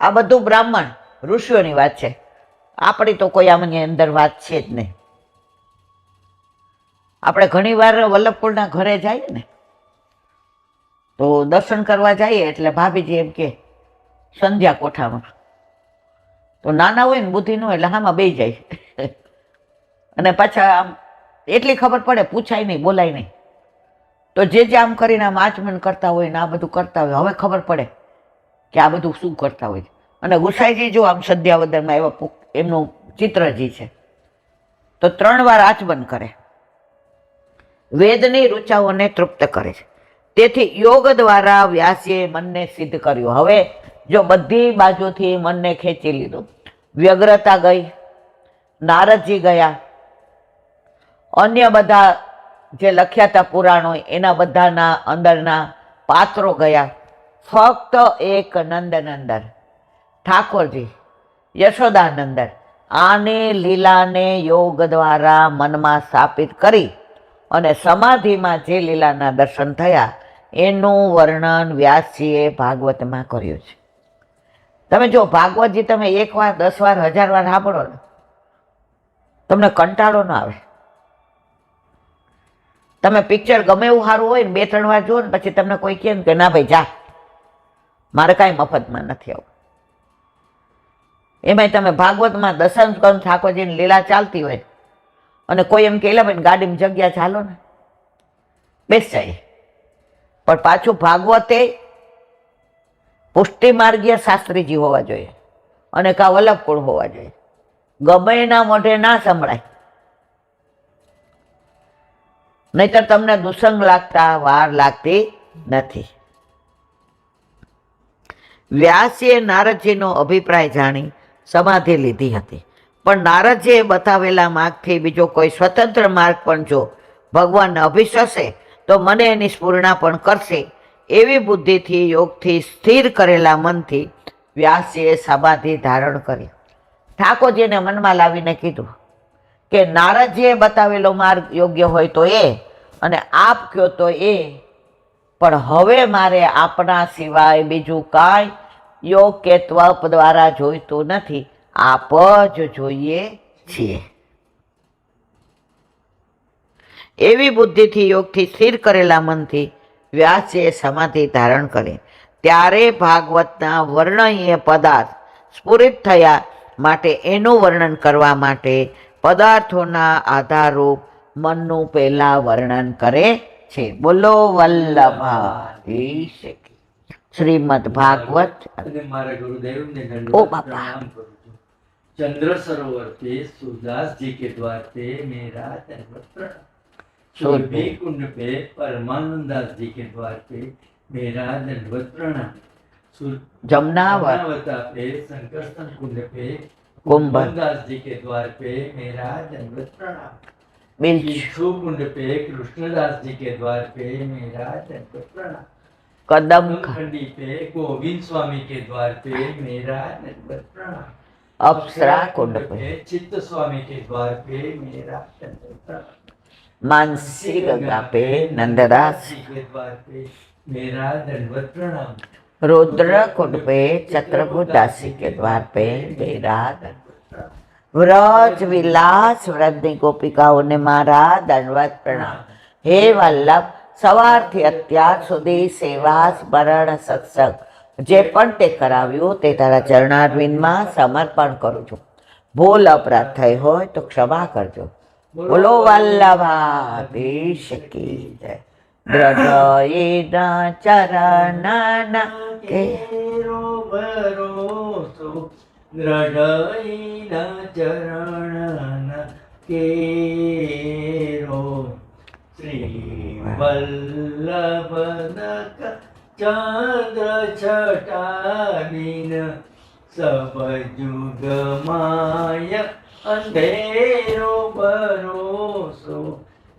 આ બધું બ્રાહ્મણ ઋષિઓની વાત છે. આપણી તો કોઈ આમની અંદર વાત છે જ નહીં. આપણે ઘણી વાર વલ્લભકુળના ઘરે જઈએ ને તો દર્શન કરવા જઈએ એટલે ભાભીજી એમ કે સંધ્યા કોઠામાં, તો નાના હોય ને બુદ્ધિ ન હોય એટલે હામાં બેસી જાય અને પાછા આમ એટલી ખબર પડે, પૂછાય નહીં, બોલાય નહીં. તો જે આમ કરીને આમ આચમન કરતા હોય ને આ બધું કરતા હોય, હવે ખબર પડે કે આ બધું શું કરતા હોય. અને ગુસાઈજી જો આમ સંધ્યાવદનમાં એવા એમનું ચિત્રજી છે તો 3 વાર આચમન કરે, વેદની રુચાઓને તૃપ્ત કરે છે. તેથી યોગ દ્વારા વ્યાસીએ મનને સિદ્ધ કર્યું. હવે જો બધી બાજુથી મનને ખેંચી લીધું, વ્યગ્રતા ગઈ, નારદજી ગયા, અન્ય બધા જે લખ્યા હતા પુરાણો એના બધાના અંદરના પાત્રો ગયા, ફક્ત એક નંદનંદન ઠાકોરજી યશોદાનંદન આની લીલાને યોગ દ્વારા મનમાં સ્થાપિત કરી અને સમાધિમાં જે લીલાના દર્શન થયા એનું વર્ણન વ્યાસજીએ ભાગવતમાં કર્યું છે. તમે જો ભાગવતજી તમે 1 વાર, 10 વાર, 1000 વાર સાંભળો ને તમને કંટાળો ન આવે. તમે પિક્ચર ગમે એવું સારું હોય ને 2-3 વાર જુઓ ને પછી તમને કોઈ કહે કે ના ભાઈ જા, મારે કાંઈ મફતમાં નથી આવું. એમાંય તમે ભાગવતમાં દશાંશ સ્કંદ ઠાકોરજીની લીલા ચાલતી હોય અને કોઈ એમ કે ભાઈ ગાડીમાં જગ્યા ચાલો ને, બેસ જાય. પણ પાછું ભાગવતે પુષ્ટિ માર્ગીય શાસ્ત્રીજી હોવા જોઈએ અને કા વલ્લભકુળ હોવા જોઈએ. ગમે એના મોઢે ના સંભળાય, નહીતર તમને દુસંગ લાગતા વાર લાગતી નથી. વ્યાસીએ નારદજીનો અભિપ્રાય જાણી સમાધિ લીધી હતી. પણ નારદજીએ બતાવેલા માર્ગથી બીજો કોઈ સ્વતંત્ર માર્ગ પણ જો ભગવાનને અભિશ્વસે તો મને એની સ્ફૂર્ણા પણ કરશે એવી બુદ્ધિથી યોગથી સ્થિર કરેલા મનથી વ્યાસીએ સમાધિ ધારણ કરી. ઠાકોરજીને મનમાં લાવીને કીધું કે નારદજીએ બતાવેલો માર્ગ યોગ્ય હોય તો એ, અને આપ કહો તો એ, પણ હવે મારે આપના સિવાય બીજું કાંઈ યોગ કે ત્વપ દ્વારા જોઈતું નથી, આપ જ જોઈએ છીએ. એવી બુદ્ધિથી યોગથી સ્થિર કરેલા મનથી વ્યાસજીએ સમાધિ ધારણ કરી. ત્યારે ભાગવતના વર્ણનીય પદાર્થ સ્ફુરિત થયા માટે એનું વર્ણન કરવા માટે પદાર્થોના આધારરૂપ મનનું પહેલા વર્ણન કરે છે. બોલો વલ્લભાધીશ કી. શ્રીમદ ભાગવત. મારા ગુરુદેવને ओ दंडवत बाबा। प्रणाम करूं છું. चंद्र सरोवर पे सूरदास जी के द्वार पे मेरा दंडवत प्रणाम. शोरभी कुंड पे परमानंदास जी के द्वार पे मेरा दंडवत प्रणाम. जमुनावत पे संकर्षण कुंड पे कुंभ दास जी के द्वार पे मेरा दंडवत प्रणाम. बिल्च बिच्छू कुंड पे कृष्णदास जी के द्वार पे मेरा दंडवत प्रणाम. कदम खंडी पे गोविंद स्वामी के द्वार पे मेरा दंडवत प्रणाम. अप्सरा कुंड पे चित्त स्वामी के द्वार पे मेरा दंडवत प्रणाम. मानसी गंगा पे नंददास जी के द्वार पे मेरा दंडवत प्रणाम. रुद्र कुंड पे चत्रभुज दासी के द्वार पे मेरा व्रज विलास व्रतनी गोपिकाओं ने मारा दंडवत प्रणाम. हे वल्लभ, સવારથી અત્યાર સુધી સેવા સ્મરણ સત્સંગ જે પણ તે કરાવ્યું તે તારા ચરણારવિંદમાં સમર્પણ કરું છું. ભૂલ અપરાધ થઈ હોય તો ક્ષમા કરજો. બોલો વલ્લભાધીશ કી જય. હૃદયના ચરણના કેરો ભરોસો, હૃદયના ચરણના કેરો શ્રી વલ્લભનક ચંદ્ર છટાવીન સબ જુગ માય અંધેરો ભરોસો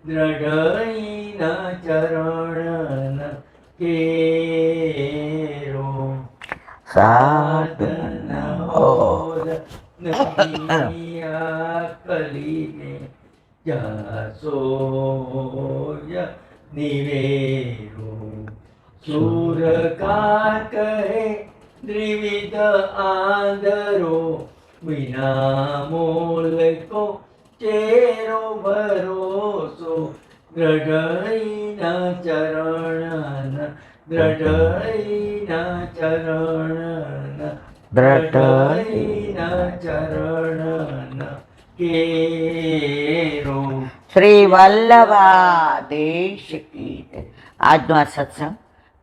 દ્રઢઈના ચરણ કેરો સાધના કલીને જાસોય નિવેરો સુરકાર કહે દ્વિવિધ આંધરો વિના મોલકો ચેરો ભરોસો દ્રઢઈના ચરણ દ્રઢઈના ચરણ દ્રઢઈના ચરણ કેરો. શ્રી વલ્લભાધીશ કી જય. આજનો આ સત્સંગ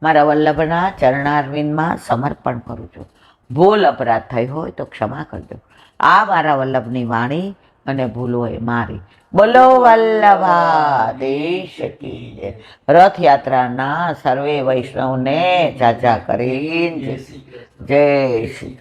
મારા વલ્લભના ચરણારવિંદમાં સમર્પણ કરું છું. ભૂલ અપરાધ થઈ હોય તો ક્ષમા કરજો. આ મારા વલ્લભની વાણી અને ભૂલ હોય મારી. બોલો વલ્લભાધીશ કી જય. રથયાત્રાના સર્વે વૈષ્ણવને જાજા કરીને જય શ્રી કૃષ્ણ. જય શ્રી